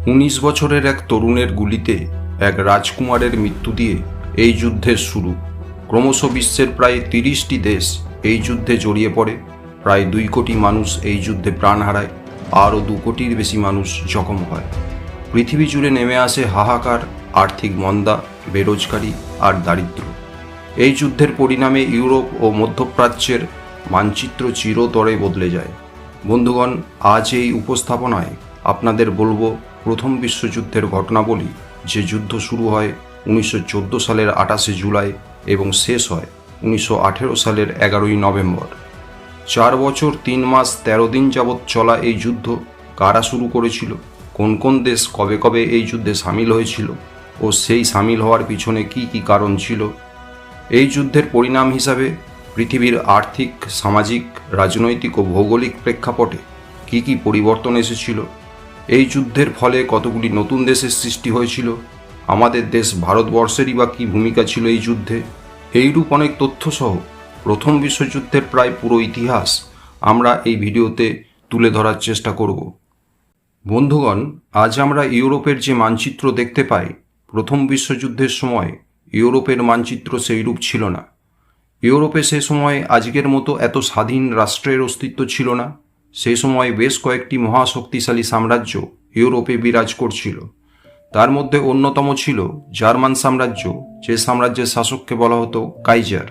19 বছরের এক তরুণের গুলিতে এক রাজকুমারের মৃত্যু দিয়ে এই যুদ্ধের শুরু। ক্রমশ বিশ্বের প্রায় 30টি দেশ এই যুদ্ধে জড়িয়ে পড়ে। প্রায় 2 কোটি মানুষ এই যুদ্ধে প্রাণ হারায়, আরও 2 কোটির বেশি মানুষ জখম হয়। পৃথিবী জুড়ে নেমে আসে হাহাকার, আর্থিক মন্দা, বেরোজগারি আর দারিদ্র। এই যুদ্ধের পরিণামে ইউরোপ ও মধ্যপ্রাচ্যের মানচিত্র চিরতরে বদলে যায়। বন্ধুগণ, আজ এই উপস্থাপনায় আপনাদের বলবো প্রথম বিশ্বযুদ্ধের ঘটনাবলী, যে যুদ্ধ শুরু হয় 1914 সালের 28শে জুলাই এবং শেষ হয় 1918 সালের 11ই নভেম্বর। 4 বছর 3 মাস 13 দিন যাবৎ চলা এই যুদ্ধ কারা শুরু করেছিল, কোন কোন দেশ কবে কবে এই যুদ্ধে সামিল হয়েছিল ও সেই সামিল হওয়ার পিছনে কি কি কারণ ছিল। এই যুদ্ধের পরিণাম হিসাবে পৃথিবীর আর্থিক, সামাজিক, রাজনৈতিক ও ভৌগোলিক প্রেক্ষাপটে কি কি পরিবর্তন এসেছিল। এই যুদ্ধের ফলে কতগুলি নতুন দেশের সৃষ্টি হয়েছিল। আমাদের দেশ ভারতবর্ষেরই বা কী ভূমিকা ছিল এই যুদ্ধে। এইরূপ অনেক তথ্যসহ প্রথম বিশ্বযুদ্ধের প্রায় পুরো ইতিহাস আমরা এই ভিডিওতে তুলে ধরার চেষ্টা করব। বন্ধুগণ, আজ আমরা ইউরোপের যে মানচিত্র দেখতে পাই, প্রথম বিশ্বযুদ্ধের সময় ইউরোপের মানচিত্র সেইরূপ ছিল না। ইউরোপে সে সময় আজকের মতো এত স্বাধীন রাষ্ট্রের অস্তিত্ব ছিল না। সেই সময় বেশ কয়েকটি মহাশক্তিশালী সাম্রাজ্য ইউরোপে বিরাজ করছিল। তার মধ্যে অন্যতম ছিল জার্মান সাম্রাজ্য, যে সাম্রাজ্যের শাসককে বলা হতো কাইজার।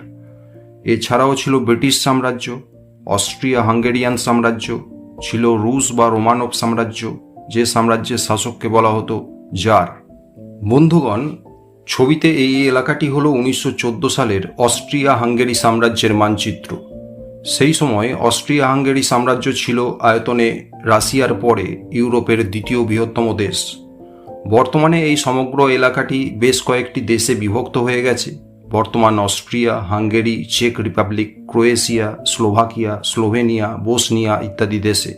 এছাড়াও ছিল ব্রিটিশ সাম্রাজ্য, অস্ট্রিয়া হাঙ্গেরিয়ান সাম্রাজ্য, ছিল রুশ বা রোমানভ সাম্রাজ্য, যে সাম্রাজ্যের শাসককে বলা হতো জার। বন্ধুগণ, ছবিতে এই এলাকাটি হলো 1914 সালের অস্ট্রিয়া হাঙ্গেরি সাম্রাজ্যের মানচিত্র। সেই সময় অস্ট্রিয়া হাঙ্গেরি সাম্রাজ্য ছিল আয়তনে রাশিয়ার পরে ইউরোপের দ্বিতীয় বৃহত্তম দেশ। বর্তমানে এই সমগ্র এলাকাটি বেশ কয়েকটি দেশে বিভক্ত হয়ে গেছে। বর্তমান অস্ট্রিয়া, হাঙ্গেরি, চেক Republic, Croatia, Slovakia, Slovenia, Bosnia ইত্যাদি দেশে।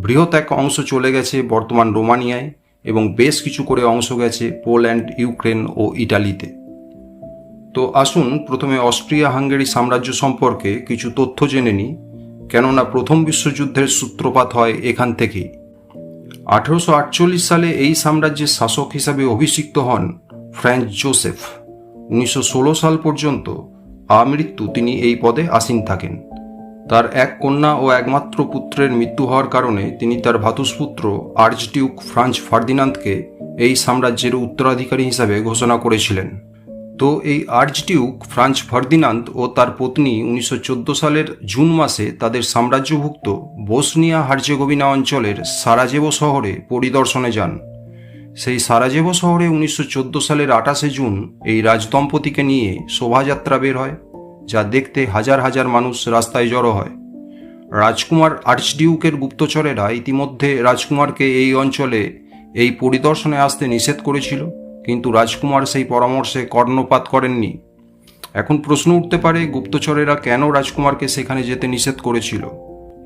বৃহৎ এক অংশ চলে গেছে বর্তমান রোমানিয়ায় এবং বেশ কিছু করে অংশ গেছে পোল্যান্ড, ইউক্রেন ও ইটালিতে। তো আসুন প্রথমে অস্ট্রিয়া হাঙ্গেরি সাম্রাজ্য সম্পর্কে কিছু তথ্য জেনে নিই, কেননা প্রথম বিশ্বযুদ্ধের সূত্রপাত হয় এখান থেকেই। 1848 সালে এই সাম্রাজ্যের শাসক হিসাবে অভিষিক্ত হন ফ্রান্স জোসেফ। 1916 সাল পর্যন্ত আমৃত্যু তিনি এই পদে আসীন থাকেন। তার এক কন্যা ও একমাত্র পুত্রের মৃত্যু হওয়ার কারণে তিনি তার ভ্রাতুষ্পুত্র আর্চডিউক ফ্রাঞ্জ ফার্দিনান্দকে এই সাম্রাজ্যের উত্তরাধিকারী হিসাবে ঘোষণা করেছিলেন। তো এই আর্চডিউক ফ্রাঞ্জ ফার্দিনান্দ ও তার পত্নী 1914 সালের জুন মাসে তাদের সাম্রাজ্যভুক্ত বোসনিয়া হার্জেগোভিনা অঞ্চলের সারাজেভো শহরে পরিদর্শনে যান। সেই সারাজেভো শহরে 1914 সালের 28শে জুন এই রাজদম্পতিকে নিয়ে শোভাযাত্রা বের হয়, যা দেখতে হাজার হাজার মানুষ রাস্তায় জড়ো হয়। রাজকুমার আর্চডিউকের গুপ্তচরেরা ইতিমধ্যে রাজকুমারকে এই অঞ্চলে এই পরিদর্শনে আসতে নিষেধ করেছিল, কিন্তু রাজকুমার সেই পরামর্শে কর্ণপাত করেননি। এখন প্রশ্ন উঠতে পারে, গুপ্তচরেরা কেন রাজকুমারকে সেখানে যেতে নিষেধ করেছিল?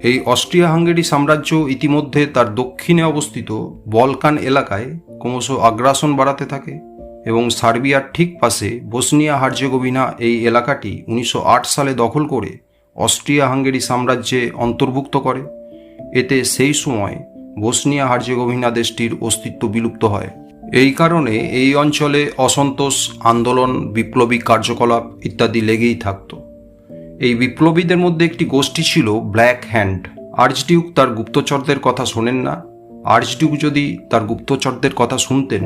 এই অস্ট্রিয়া হাঙ্গেরি সাম্রাজ্য ইতিমধ্যে তার দক্ষিণে অবস্থিত বলকান এলাকায় ক্রমশ আগ্রাসন বাড়াতে থাকে এবং সার্বিয়ার ঠিক পাশে বোসনিয়া হার্জেগোভিনা এই এলাকাটি 1908 সালে দখল করে অস্ট্রিয়া হাঙ্গেরি সাম্রাজ্যে অন্তর্ভুক্ত করে। এতে সেই সময় বোসনিয়া হার্জেগোভিনা দেশটির অস্তিত্ব বিলুপ্ত হয়। এই কারণে এই অঞ্চলে অসন্তোষ, আন্দোলন, বিপ্লবী কার্যকলাপ ইত্যাদি লেগেই থাকত। এই বিপ্লবীদের মধ্যে একটি গোষ্ঠী ছিল ব্ল্যাক হ্যান্ড। আর্চডিউক তার গুপ্তচরদের কথা শোনেন না। আর্চডিউক যদি তার গুপ্তচরদের কথা শুনতেন,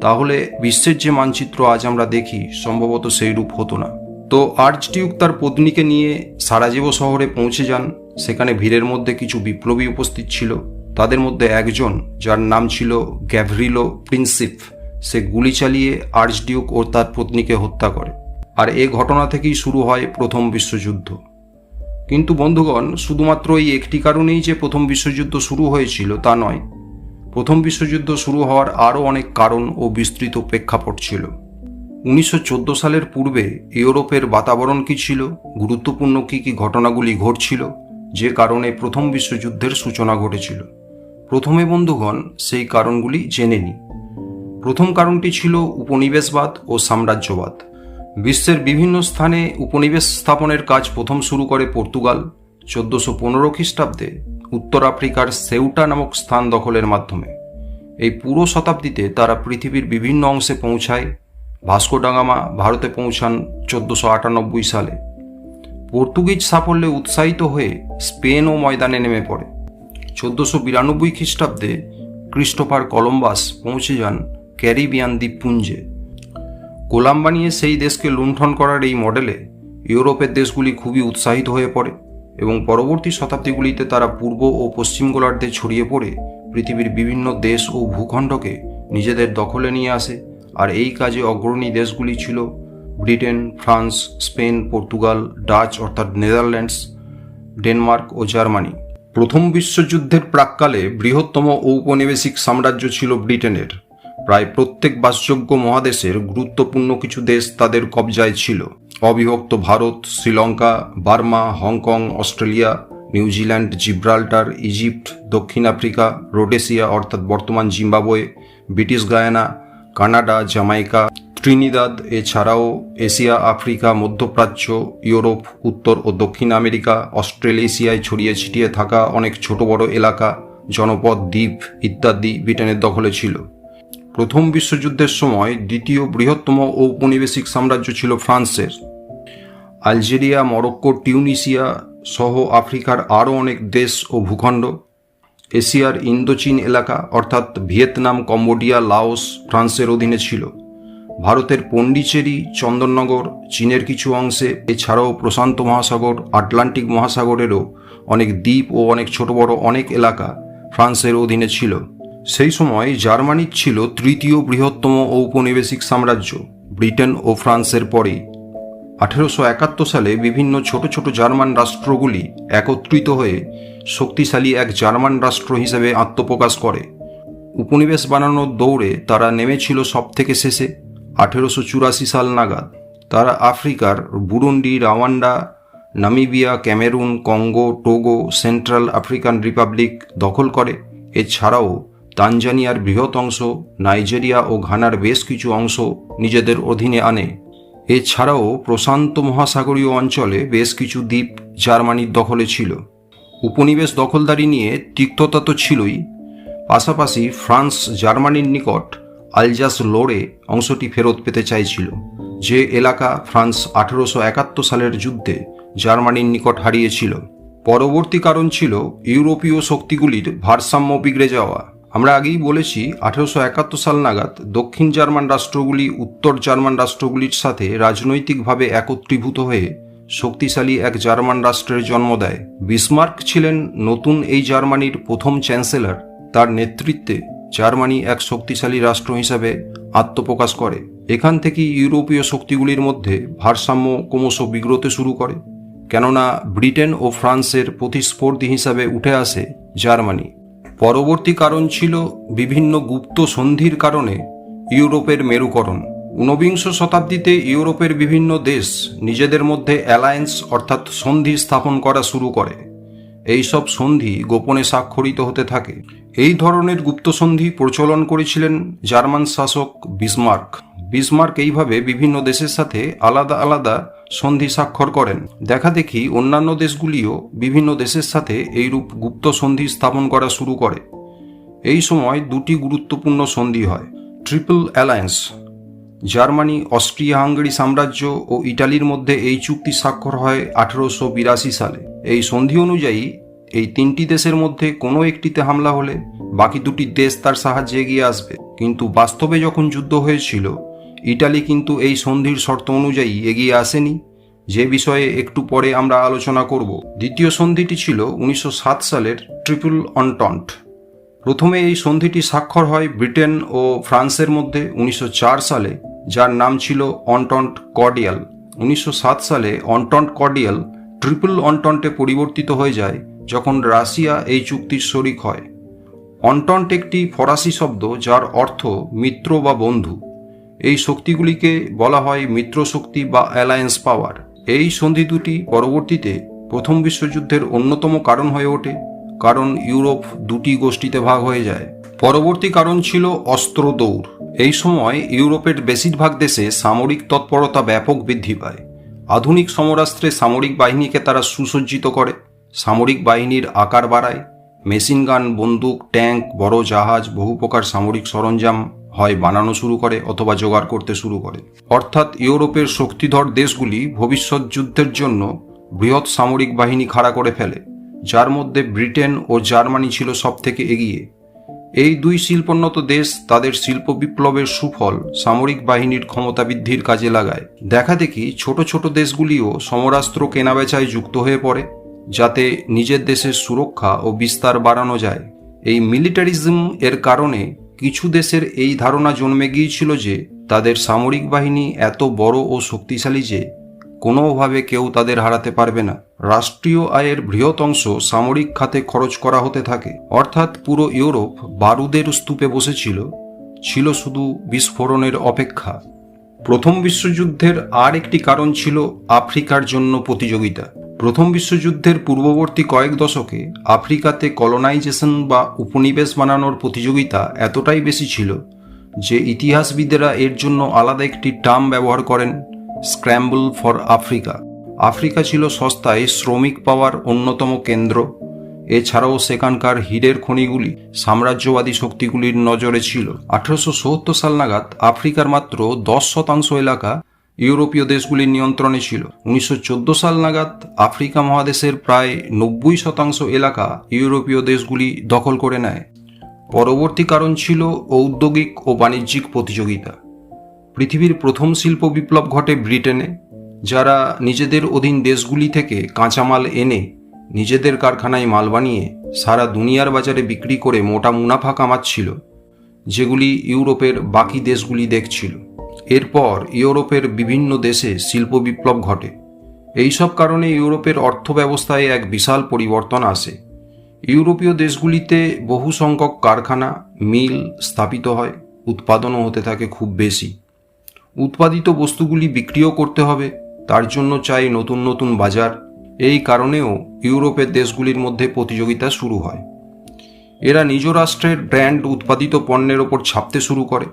তাহলে বিশ্বের যে মানচিত্র আজ আমরা দেখি সম্ভবত সেই রূপ হতো না। তো আর্চডিউক তার পত্নীকে নিয়ে সারাজেভো শহরে পৌঁছে যান। সেখানে ভিড়ের মধ্যে কিছু বিপ্লবী উপস্থিত ছিল। তাদের মধ্যে একজন, যার নাম ছিল গ্যাভরিলো প্রিন্সিপ, সে গুলি চালিয়ে আর্চডিউক ও তার পত্নীকে হত্যা করে। আর এই ঘটনা থেকেই শুরু হয় প্রথম বিশ্বযুদ্ধ। কিন্তু বন্ধুগণ, শুধুমাত্র এই একটি কারণেই যে প্রথম বিশ্বযুদ্ধ শুরু হয়েছিল তা নয়। প্রথম বিশ্বযুদ্ধ শুরু হওয়ার আরও অনেক কারণ ও বিস্তৃত প্রেক্ষাপট ছিল। 1914 সালের পূর্বে ইউরোপের বাতাবরণ কী ছিল, গুরুত্বপূর্ণ কী কী ঘটনাগুলি ঘটছিল, যে কারণে প্রথম বিশ্বযুদ্ধের সূচনা ঘটেছিল। প্রথমে বন্ধুগণ সেই কারণগুলি জেনে নিই। প্রথম কারণটি ছিল উপনিবেশবাদ ও সাম্রাজ্যবাদ। বিশ্বের বিভিন্ন স্থানে উপনিবেশ স্থাপনের কাজ প্রথম শুরু করে পর্তুগাল 1415 খ্রিস্টাব্দে উত্তর আফ্রিকার সেউটা নামক স্থান দখলের মাধ্যমে। এই পুরো শতাব্দীতে তারা পৃথিবীর বিভিন্ন অংশে পৌঁছায়। ভাস্কো ডা গামা ভারতে পৌঁছান 1498 সালে। পর্তুগিজ সাফল্যে উৎসাহিত হয়ে স্পেনও ময়দানে নেমে পড়ে। 1492 খ্রিস্টাব্দে ক্রিস্টোফার কলম্বাস পৌঁছে যান ক্যারিবিয়ান দ্বীপপুঞ্জে। গোলাম বানিয়ে সেই দেশকে লুণ্ঠন করার এই মডেলে ইউরোপের দেশগুলি খুবই উৎসাহিত হয়ে পড়ে এবং পরবর্তী শতাব্দীগুলিতে তারা পূর্ব ও পশ্চিম গোলার্ধে ছড়িয়ে পড়ে পৃথিবীর বিভিন্ন দেশ ও ভূখণ্ডকে নিজেদের দখলে নিয়ে আসে। আর এই কাজে অগ্রণী দেশগুলি ছিল Britain, France, Spain, Portugal, Dutch অর্থাৎ নেদারল্যান্ডস, ডেনমার্ক ও জার্মানি। প্রথম বিশ্বযুদ্ধের প্রাক্কালে বৃহত্তম ঔপনিবেশিক সাম্রাজ্য ছিল ব্রিটেনের। প্রায় প্রত্যেক বাসযোগ্য মহাদেশের গুরুত্বপূর্ণ কিছু দেশ তাদের কবজায় ছিল। অবিভক্ত Bharat, Sri Lanka, Burma, Hong Kong, Australia, New Zealand, Gibraltar, Egypt, দক্ষিণ আফ্রিকা, রোডেশিয়া অর্থাৎ বর্তমান Zimbabwe, British Guyana, Canada, Jamaica, Trinidad, এছাড়াও এশিয়া, আফ্রিকা, মধ্যপ্রাচ্য, ইউরোপ, উত্তর ও দক্ষিণ আমেরিকা, অস্ট্রেলেশিয়ায় ছড়িয়ে ছিটিয়ে থাকা অনেক ছোট বড় এলাকা, জনপদ, দ্বীপ ইত্যাদি ব্রিটেনের দখলে ছিল। প্রথম বিশ্বযুদ্ধের সময় দ্বিতীয় বৃহত্তম ঔপনিবেশিক সাম্রাজ্য ছিল ফ্রান্সের। আলজেরিয়া, মরক্কো, টিউনিসিয়া সহ আফ্রিকার আরও অনেক দেশ ও ভূখণ্ড, এশিয়ার ইন্দোচীন এলাকা অর্থাৎ ভিয়েতনাম, কম্বোডিয়া, লাওস ফ্রান্সের অধীনে ছিল। ভারতের পন্ডিচেরি, চন্দননগর, চীনের কিছু অংশে, এছাড়াও প্রশান্ত মহাসাগর, আটলান্টিক মহাসাগরেরও অনেক দ্বীপ ও অনেক ছোট বড় অনেক এলাকা ফ্রান্সের অধীনে ছিল। সেই সময় জার্মানির ছিল তৃতীয় বৃহত্তম ঔপনিবেশিক সাম্রাজ্য, ব্রিটেন ও ফ্রান্সের পরেই। 1871 সালে বিভিন্ন ছোট ছোট জার্মান রাষ্ট্রগুলি একত্রিত হয়ে শক্তিশালী এক জার্মান রাষ্ট্র হিসেবে আত্মপ্রকাশ করে। উপনিবেশ বানানোর দৌড়ে তারা নেমেছিল সব থেকে শেষে 1884 সাল নাগাদ। তারা আফ্রিকার Burundi, Rwanda, Namibia, Cameroon, Congo, Togo, Central African Republic দখল করে। এছাড়াও তানজানিয়ার বৃহৎ অংশ, নাইজেরিয়া ও ঘানার বেশ কিছু অংশ নিজেদের অধীনে আনে। এছাড়াও প্রশান্ত মহাসাগরীয় অঞ্চলে বেশ কিছু দ্বীপ জার্মানির দখলে ছিল। উপনিবেশ দখলদারি নিয়ে তিক্ততা তো ছিলই, পাশাপাশি ফ্রান্স জার্মানির নিকট আলজাস লোরে অংশটি ফেরত পেতে চাইছিল, যে এলাকা ফ্রান্স 1871 সালের যুদ্ধে জার্মানির নিকট হারিয়েছিল। পরবর্তী কারণ ছিল ইউরোপীয় শক্তিগুলির ভারসাম্য বিগড়ে যাওয়া। আমরা আগেই বলেছি 1871 সাল নাগাদ দক্ষিণ জার্মান রাষ্ট্রগুলি উত্তর জার্মান রাষ্ট্রগুলির সাথে রাজনৈতিকভাবে একত্রীভূত হয়ে শক্তিশালী এক জার্মান রাষ্ট্রের জন্ম দেয়। বিসমার্ক ছিলেন নতুন এই জার্মানির প্রথম চ্যান্সেলর। তার নেতৃত্বে জার্মানি এক শক্তিশালী রাষ্ট্র হিসাবে আত্মপ্রকাশ করে। এখান থেকেই ইউরোপীয় শক্তিগুলির মধ্যে ভারসাম্য ক্রমশ বিগড়তে শুরু করে, কেননা ব্রিটেন ও ফ্রান্সের প্রতিস্পর্ধী হিসাবে উঠে আসে জার্মানি। পরবর্তী কারণ ছিল বিভিন্ন গুপ্ত সন্ধির কারণে ইউরোপের মেরুকরণ। ঊনবিংশ শতাব্দীতে ইউরোপের বিভিন্ন দেশ নিজেদের মধ্যে অ্যালায়েন্স অর্থাৎ সন্ধি স্থাপন করা শুরু করে। এই সব সন্ধি গোপনে স্বাক্ষরিত হতে থাকে। এই ধরনের গুপ্ত সন্ধি প্রচলন করেছিলেন জার্মান শাসক বিসমার্ক। বিসমার্ক এইভাবে বিভিন্ন দেশের সাথে আলাদা আলাদা সন্ধি স্বাক্ষর করেন। দেখা দেখি অন্যান্য দেশগুলিও বিভিন্ন দেশের সাথে এইরূপ গুপ্ত সন্ধি স্থাপন করা শুরু করে। এই সময় দুটি গুরুত্বপূর্ণ সন্ধি হয়। Triple alliance, Germany, Austria Hungary সাম্রাজ্য ও ইটালির মধ্যে এই চুক্তি স্বাক্ষর হয় 1882 সালে। এই সন্ধি অনুযায়ী এই তিনটি দেশের মধ্যে কোনো একটিতে হামলা হলে বাকি দুটি দেশ তার সাহায্যে এগিয়ে আসবে। কিন্তু বাস্তবে যখন যুদ্ধ হয়েছিল, ইটালি কিন্তু এই সন্ধির শর্ত অনুযায়ী এগিয়ে আসেনি, যে বিষয়ে একটু পরে আমরা আলোচনা করব। দ্বিতীয় সন্ধিটি ছিল 1907 সালের ট্রিপল অন্টন্ট। প্রথমে এই সন্ধিটি স্বাক্ষর হয় ব্রিটেন ও ফ্রান্সের মধ্যে 1904 সালে, যার নাম ছিল অন্টন্ট কর্ডিয়াল। 1907 সালে অন্টন্ট কর্ডিয়াল ট্রিপল অন্টন্টে পরিবর্তিত হয়ে যায় যখন রাশিয়া এই চুক্তির শরিক হয়। অন্টন্ট একটি ফরাসি শব্দ যার অর্থ মিত্র বা বন্ধু। এই শক্তিগুলিকে বলা হয় মিত্র শক্তি বা অ্যালায়েন্স পাওয়ার। এই সন্ধি দুটি পরবর্তীতে প্রথম বিশ্বযুদ্ধের অন্যতম কারণ হয়ে ওঠে, কারণ ইউরোপ দুটি গোষ্ঠীতে ভাগ হয়ে যায়। পরবর্তী কারণ ছিল অস্ত্র দৌড়। এই সময় ইউরোপের বেশিরভাগ দেশে সামরিক তৎপরতা ব্যাপক বৃদ্ধি পায়। আধুনিক সমরাস্ত্রে সামরিক বাহিনীকে তারা সুসজ্জিত করে, সামরিক বাহিনীর আকার বাড়ায় মেশিন গান, বন্দুক, ট্যাঙ্ক, বড় জাহাজ, বহু প্রকার সামরিক সরঞ্জাম হয় বানানো শুরু করে অথবা জোগাড় করতে শুরু করে। অর্থাৎ ইউরোপের শক্তিধর দেশগুলি ভবিষ্যৎ যুদ্ধের জন্য বৃহৎ সামরিক বাহিনী খাড়া করে ফেলে, যার মধ্যে ব্রিটেন ও জার্মানি ছিল সব থেকে এগিয়ে। এই দুই শিল্পোন্নত দেশ তাদের শিল্প বিপ্লবের সুফল সামরিক বাহিনীর ক্ষমতা বৃদ্ধির কাজে লাগায়। দেখা দেখি ছোট ছোট দেশগুলিও সমরাস্ত্র কেনাবেচায় যুক্ত হয়ে পড়ে, যাতে নিজের দেশের সুরক্ষা ও বিস্তার বাড়ানো যায়। এই মিলিটারিজম এর কারণে কিছু দেশের এই ধারণা জন্মে গিয়েছিল যে তাদের সামরিক বাহিনী এত বড় ও শক্তিশালী যে কোনোভাবে কেউ তাদের হারাতে পারবে না। রাষ্ট্রীয় আয়ের বৃহৎ অংশ সামরিক খাতে খরচ করা হতে থাকে। অর্থাৎ পুরো ইউরোপ বারুদের স্তূপে বসেছিল, ছিল শুধু বিস্ফোরণের অপেক্ষা। প্রথম বিশ্বযুদ্ধের আর একটি কারণ ছিল আফ্রিকার জন্য প্রতিযোগিতা। প্রথম বিশ্বযুদ্ধের পূর্ববর্তী কয়েক দশকে আফ্রিকাতে কলোনাইজেশন বা উপনিবেশ বানানোর প্রতিযোগিতা এতটাই বেশি ছিল যে ইতিহাসবিদেরা এর জন্য আলাদা একটি টার্ম ব্যবহার করেন, স্ক্র্যাম্বল ফর আফ্রিকা। আফ্রিকা ছিল সস্তায় শ্রমিক পাওয়ার অন্যতম কেন্দ্র। এছাড়াও সেখানকার হীরের খনিগুলি সাম্রাজ্যবাদী শক্তিগুলির নজরে ছিল। 1870 সাল নাগাদ আফ্রিকার মাত্র 10% এলাকা ইউরোপীয় দেশগুলির নিয়ন্ত্রণে ছিল। 1914 সাল নাগাদ আফ্রিকা মহাদেশের প্রায় 90% এলাকা ইউরোপীয় দেশগুলি দখল করে নেয়। পরবর্তী কারণ ছিল ঔদ্যোগিক ও বাণিজ্যিক প্রতিযোগিতা। পৃথিবীর প্রথম শিল্প বিপ্লব ঘটে ব্রিটেনে, যারা নিজেদের অধীন দেশগুলি থেকে কাঁচামাল এনে নিজেদের কারখানায় মাল বানিয়ে সারা দুনিয়ার বাজারে বিক্রি করে মোটা মুনাফা কামাচ্ছিল, যেগুলি ইউরোপের বাকি দেশগুলি দেখছিল। এরপর ইউরোপের বিভিন্ন দেশে শিল্প বিপ্লব ঘটে। এইসব কারণে ইউরোপের অর্থব্যবস্থায় এক বিশাল পরিবর্তন আসে। ইউরোপীয় দেশগুলিতে বহু সংখ্যক কারখানা, মিল স্থাপিত হয়, উৎপাদনও হতে থাকে খুব বেশি। উৎপাদিত বস্তুগুলি বিক্রিও করতে হবে, তার জন্য চাই নতুন নতুন বাজার। এই কারণেও ইউরোপের দেশগুলির মধ্যে প্রতিযোগিতা শুরু হয়। এরা নিজ রাষ্ট্রের ব্র্যান্ড উৎপাদিত পণ্যের ওপর ছাপতে শুরু করে,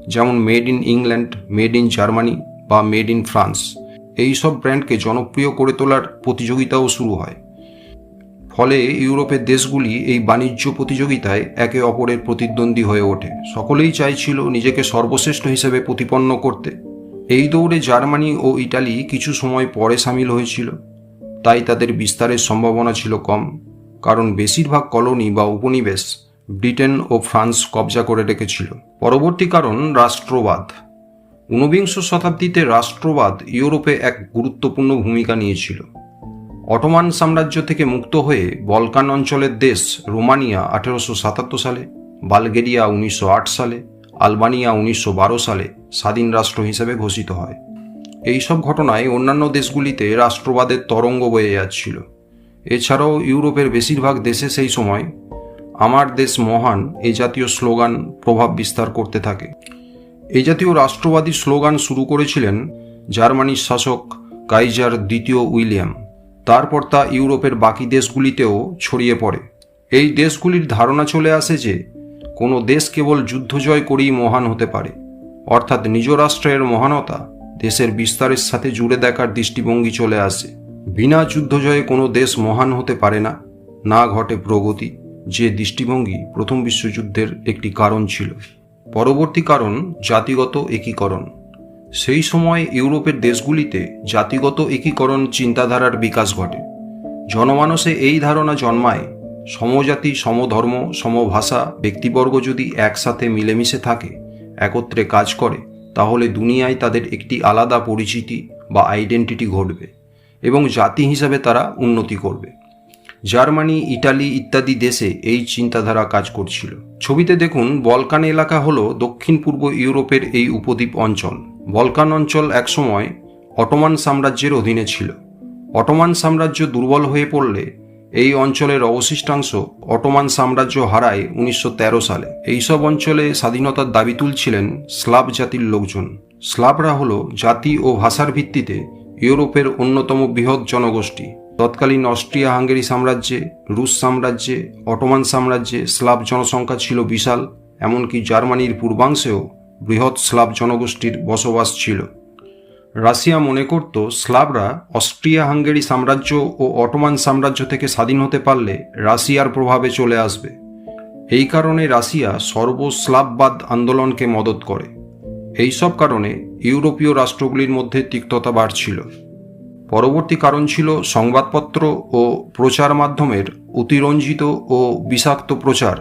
যেমন made in England, made in Germany বা মেড ইন ফ্রান্স। এই সব ব্র্যান্ডকে জনপ্রিয় করে তোলার প্রতিযোগিতাও শুরু হয়। ফলে ইউরোপের দেশগুলি এই বাণিজ্য প্রতিযোগিতায় একে অপরের প্রতিদ্বন্দ্বী হয়ে ওঠে। সকলেই চাইছিল নিজেকে সর্বশ্রেষ্ঠ হিসেবে প্রতিপন্ন করতে। এই দৌড়ে জার্মানি ও ইটালি কিছু সময় পরে সামিল হয়েছিল, তাই তাদের বিস্তারের সম্ভাবনা ছিল কম, কারণ বেশিরভাগ কলোনি বা উপনিবেশ ব্রিটেন ও ফ্রান্স কবজা করে রেখেছিল। পরবর্তী কারণ রাষ্ট্রবাদ। 19বিংশ শতাব্দীতে রাষ্ট্রবাদ ইউরোপে এক গুরুত্বপূর্ণ ভূমিকা নিয়েছিল। অটোমান সাম্রাজ্য থেকে মুক্ত হয়ে বলকান অঞ্চলের দেশ রোমানিয়া 1877 সালে, বালগেরিয়া 1908 সালে, আলবানিয়া 1912 সালে স্বাধীন রাষ্ট্র হিসেবে ঘোষিত হয়। এইসব ঘটনায় অন্যান্য দেশগুলিতে রাষ্ট্রবাদের তরঙ্গ বয়ে যাচ্ছিল। এছাড়াও ইউরোপের বেশিরভাগ দেশে সেই সময় আমার দেশ মহান এই জাতীয় স্লোগান প্রভাব বিস্তার করতে থাকে। এই জাতীয় রাষ্ট্রবাদী স্লোগান শুরু করেছিলেন জার্মানির শাসক কাইজার দ্বিতীয় উইলিয়াম। তারপর তা ইউরোপের বাকি দেশগুলিতেও ছড়িয়ে পড়ে। এই দেশগুলির ধারণা চলে আসে যে কোনো দেশ কেবল যুদ্ধজয় করেই মহান হতে পারে, অর্থাৎ নিজ রাষ্ট্রের মহানতা দেশের বিস্তারের সাথে জুড়ে দেখার দৃষ্টিভঙ্গি চলে আসে। বিনা যুদ্ধজয়ে কোনো দেশ মহান হতে পারে না, না ঘটে প্রগতি, যে দৃষ্টিভঙ্গি প্রথম বিশ্বযুদ্ধের একটি কারণ ছিল। পরবর্তী কারণ জাতিগত একীকরণ। সেই সময় ইউরোপের দেশগুলিতে জাতিগত একীকরণ চিন্তাধারার বিকাশ ঘটে। জনমানসে এই ধারণা জন্মায়, সমজাতি, সমধর্ম, সমভাষা ব্যক্তিবর্গ যদি একসাথে মিলেমিশে থাকে, একত্রে কাজ করে, তাহলে দুনিয়ায় তাদের একটি আলাদা পরিচিতি বা আইডেন্টিটি ঘটবে এবং জাতি হিসাবে তারা উন্নতি করবে। জার্মানি, ইটালি ইত্যাদি দেশে এই চিন্তাধারা কাজ করছিল। ছবিতে দেখুন, বলকান এলাকা হলো দক্ষিণ পূর্ব ইউরোপের এই উপদ্বীপ অঞ্চল। বলকান অঞ্চল একসময় অটোমান সাম্রাজ্যের অধীনে ছিল। অটোমান সাম্রাজ্য দুর্বল হয়ে পড়লে এই অঞ্চলের অবশিষ্টাংশ অটোমান সাম্রাজ্য হারায় 1913 সালে। এইসব অঞ্চলে স্বাধীনতার দাবি তুলছিলেন স্লাভ জাতির লোকজন। স্লাভরা হলো জাতি ও ভাষার ভিত্তিতে ইউরোপের অন্যতম বৃহৎ জনগোষ্ঠী। তৎকালীন অস্ট্রিয়া হাঙ্গেরি সাম্রাজ্যে, রুশ সাম্রাজ্যে, অটোমান সাম্রাজ্যে স্লাভ জনসংখ্যা ছিল বিশাল। এমনকি জার্মানির পূর্বাংশেও বৃহৎ স্লাভ জনগোষ্ঠীর বসবাস ছিল। রাশিয়া মনে করত স্লাভরা অস্ট্রিয়া হাঙ্গেরি সাম্রাজ্য ও অটোমান সাম্রাজ্য থেকে স্বাধীন হতে পারলে রাশিয়ার প্রভাবে চলে আসবে। এই কারণে রাশিয়া সর্বস্লাভবাদ আন্দোলনকে মদত করে। এই সব কারণে ইউরোপীয় রাষ্ট্রগুলির মধ্যে তিক্ততা বাড়ছিল। পরবর্তী কারণ ছিল সংবাদপত্র ও প্রচার মাধ্যমের অতিরঞ্জিত ও বিষাক্ত প্রচার।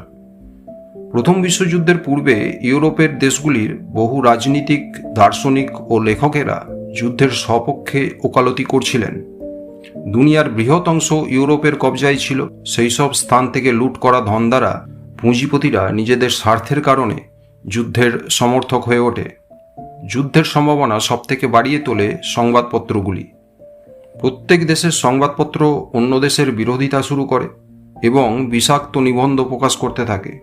প্রথম বিশ্বযুদ্ধের পূর্বে ইউরোপের দেশগুলির বহু রাজনীতিক, দার্শনিক ও লেখকেরা যুদ্ধের সপক্ষে ওকালতি করছিলেন। দুনিয়ার বৃহৎ অংশ ইউরোপের কবজায় ছিল। সেই সব স্থান থেকে লুট করা ধন দ্বারা পুঁজিপতিরা নিজেদের স্বার্থের কারণে যুদ্ধের সমর্থক হয়ে ওঠে। যুদ্ধের সম্ভাবনা সবথেকে বাড়িয়ে তোলে সংবাদপত্রগুলি। প্রত্যেক দেশের সংবাদপত্র অন্য দেশের বিরোধিতা শুরু করে এবং বিষাক্ত নিবন্ধ প্রকাশ করতে থাকে,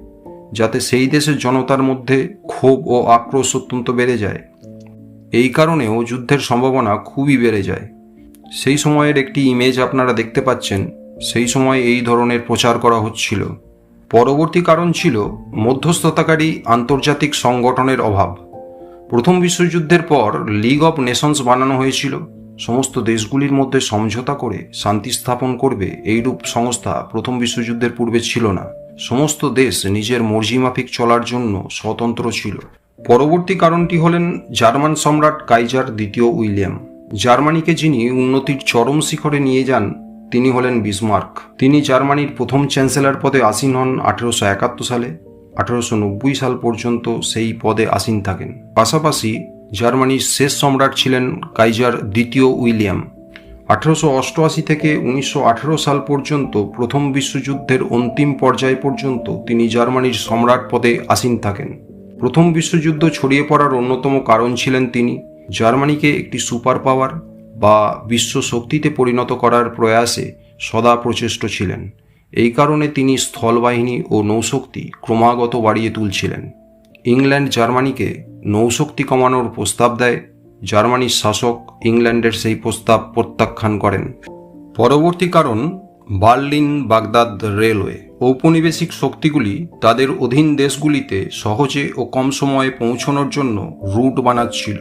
যাতে সেই দেশের জনতার মধ্যে ক্ষোভ ও আক্রোশ অত্যন্ত বেড়ে যায়। এই কারণেও যুদ্ধের সম্ভাবনা খুবই বেড়ে যায়। সেই সময়ের একটি ইমেজ আপনারা দেখতে পাচ্ছেন। সেই সময় এই ধরনের প্রচার করা হচ্ছিল। পরবর্তী কারণ ছিল মধ্যস্থতাকারী আন্তর্জাতিক সংগঠনের অভাব। প্রথম বিশ্বযুদ্ধের পর লিগ অব নেশনস বানানো হয়েছিল। সমস্ত দেশগুলির মধ্যে সমঝোতা করে শান্তি স্থাপন করবে এইরূপ সংস্থা প্রথম বিশ্বযুদ্ধের পূর্বে ছিল না। সমস্ত দেশ নিজের মর্জিমাফিক চলার জন্য স্বতন্ত্র ছিল। পরবর্তী কারণটি হলেন জার্মান সম্রাট কাইজার দ্বিতীয় উইলিয়াম। জার্মানিকে যিনি উন্নতির চরম শিখরে নিয়ে যান তিনি হলেন বিসমার্ক। তিনি জার্মানির প্রথম চ্যান্সেলর পদে আসীন হন 1871 সালে। 1890 সাল পর্যন্ত সেই পদে আসীন থাকেন। পাশাপাশি জার্মানির শেষ সম্রাট ছিলেন কাইজার দ্বিতীয় উইলিয়াম। 1888 থেকে 1918 সাল পর্যন্ত প্রথম বিশ্বযুদ্ধের অন্তিম পর্যায় পর্যন্ত তিনি জার্মানির সম্রাট পদে আসীন থাকেন। প্রথম বিশ্বযুদ্ধ ছড়িয়ে পড়ার অন্যতম কারণ ছিলেন তিনি। জার্মানিকে একটি সুপার পাওয়ার বা বিশ্ব শক্তিতে পরিণত করার প্রয়াসে সদা প্রচেষ্ট ছিলেন। এই কারণে তিনি স্থলবাহিনী ও নৌশক্তি ক্রমাগত বাড়িয়ে তুলছিলেন। ইংল্যান্ড জার্মানিকে নৌশক্তি কমানোর প্রস্তাব দেয়। জার্মানির শাসক ইংল্যান্ডের সেই প্রস্তাব প্রত্যাখ্যান করেন। পরবর্তী কারণ বার্লিন বাগদাদ রেলওয়ে। ঔপনিবেশিক শক্তিগুলি তাদের অধীন দেশগুলিতে সহজে ও কম সময়ে পৌঁছানোর জন্য রুট বানাচ্ছিল।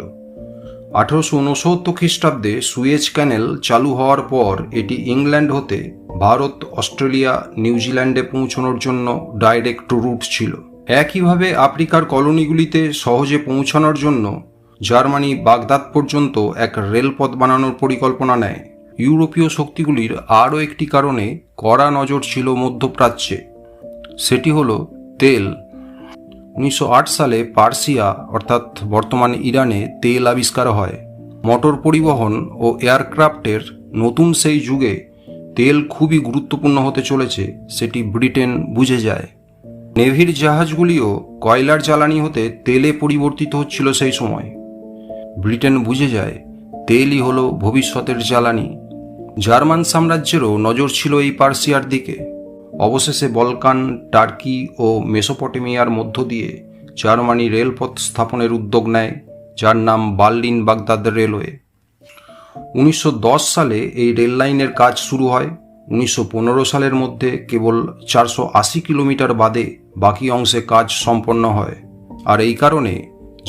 1869 খ্রিস্টাব্দে সুয়েজ ক্যানেল চালু হওয়ার পর এটি ইংল্যান্ড হতে ভারত, অস্ট্রেলিয়া, নিউজিল্যান্ডে পৌঁছানোর জন্য ডাইরেক্ট রুট ছিল। একইভাবে আফ্রিকার কলোনিগুলিতে সহজে পৌঁছানোর জন্য জার্মানি বাগদাদ পর্যন্ত এক রেলপথ বানানোর পরিকল্পনা নেয়। ইউরোপীয় শক্তিগুলির আরও একটি কারণে কড়া নজর ছিল মধ্যপ্রাচ্যে। সেটি হলো তেল। 1908 সালে পার্সিয়া অর্থাৎ বর্তমান ইরানে তেল আবিষ্কার হয়। মোটর পরিবহন ও এয়ারক্রাফটের নতুন সেই যুগে তেল খুবই গুরুত্বপূর্ণ হতে চলেছে সেটি ব্রিটেন বুঝে যায়। নেভির জাহাজগুলিও কয়লার জ্বালানি হতে তেলে পরিবর্তিত হচ্ছিল সেই সময়। ব্রিটেন বুঝে যায় তেলই হলো ভবিষ্যতের জ্বালানি। জার্মান সাম্রাজ্যেরও নজর ছিল এই পার্সিয়ার দিকে। অবশেষে বলকান, টার্কি ও মেসোপটেমিয়ার মধ্য দিয়ে জার্মানি রেলপথ স্থাপনের উদ্যোগ নেয়, যার নাম বার্লিন বাগদাদ রেলওয়ে। 1910 সালে এই রেল লাইনের কাজ শুরু হয়। 1915 সালের মধ্যে কেবল 480 কিলোমিটার বাদে বাকি অংশে কাজ সম্পন্ন হয়। আর এই কারণে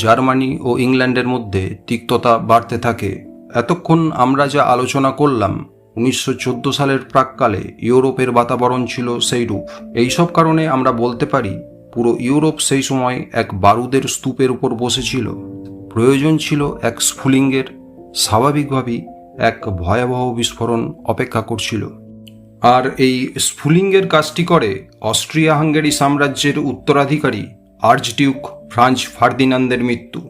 জার্মানি ও ইংল্যান্ডের মধ্যে তিক্ততা বাড়তে থাকে। এতক্ষণ আমরা যা আলোচনা করলাম 1914 সালের প্রাককালে ইউরোপের বাতাবরণ ছিল সেই রূপ। এইসব কারণে আমরা বলতে পারি পুরো ইউরোপ সেই সময় এক বারুদের স্তূপের উপর বসেছিল। প্রয়োজন ছিল এক স্ফুলিঙ্গের। স্বাভাবিকভাবেই এক ভয়াবহ বিস্ফোরণ অপেক্ষা করছিল। আর এই স্ফুলিঙ্গের কাজটি করে অস্ট্রিয়া হাঙ্গেরি সাম্রাজ্যের উত্তরাধিকারী আর্চডিউক ফ্রাঞ্জ ফার্দিনান্দের মৃত্যু।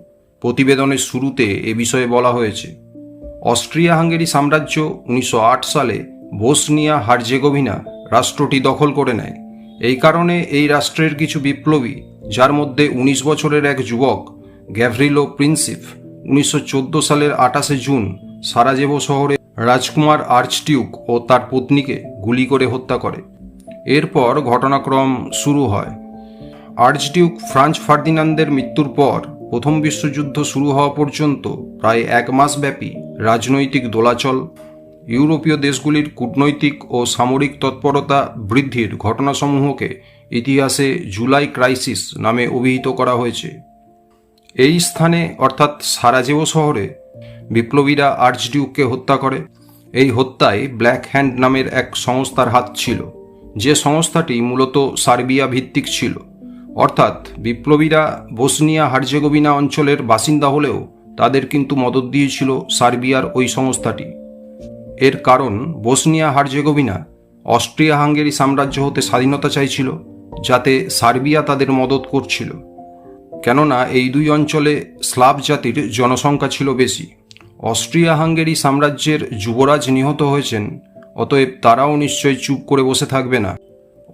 প্রতিবেদনের শুরুতে এ বিষয়ে বলা হয়েছে। অস্ট্রিয়া হাঙ্গেরি সাম্রাজ্য 1908 সালে বোসনিয়া হার্জেগোভিনা রাষ্ট্রটি দখল করে নেয়। এই কারণে এই রাষ্ট্রের কিছু বিপ্লবী, যার মধ্যে 19 বছরের এক যুবক গ্যাভরিলো প্রিন্সিপ 1914 সালের 28 জুন সারাজেভো শহরে রাজকুমার আর্চডিউক ও তার পত্নীকে গুলি করে হত্যা করে। এরপর ঘটনাক্রম শুরু হয়। আর্চডিউক ফ্রাঞ্জ ফার্দিনান্দের মৃত্যুর পর প্রথম বিশ্বযুদ্ধ শুরু হওয়া পর্যন্ত প্রায় 1 মাস ব্যাপী রাজনৈতিক দোলাচল, ইউরোপীয় দেশগুলির কূটনৈতিক ও সামরিক তৎপরতা বৃদ্ধির ঘটনাসমূহকে ইতিহাসে জুলাই ক্রাইসিস নামে অভিহিত করা হয়েছে। এই স্থানে অর্থাৎ সারাজেভো শহরে বিপ্লবীরা আর্চডিউককে হত্যা করে। এই হত্যায় ব্ল্যাক হ্যান্ড নামের এক সংস্থার হাত ছিল, যে সংস্থাটি মূলত সার্বিয়া ভিত্তিক ছিল। অর্থাৎ বিপ্লবীরা বসনিয়া হার্জেগোভিনা অঞ্চলের বাসিন্দা হলেও তাদের কিন্তু মদত দিয়েছিল সার্বিয়ার ওই সংস্থাটি। এর কারণ বসনিয়া হার্জেগোভিনা অস্ট্রিয়া হাঙ্গেরি সাম্রাজ্য হতে স্বাধীনতা চাইছিল, যাতে সার্বিয়া তাদের মদত করছিল। কেননা এই দুই অঞ্চলে স্লাভ জাতির জনসংখ্যা ছিল বেশি। অস্ট্রিয়া হাঙ্গেরি সাম্রাজ্যের যুবরাজ নিহত হয়েছেন, অতএব তারাও নিশ্চয় চুপ করে বসে থাকবে না।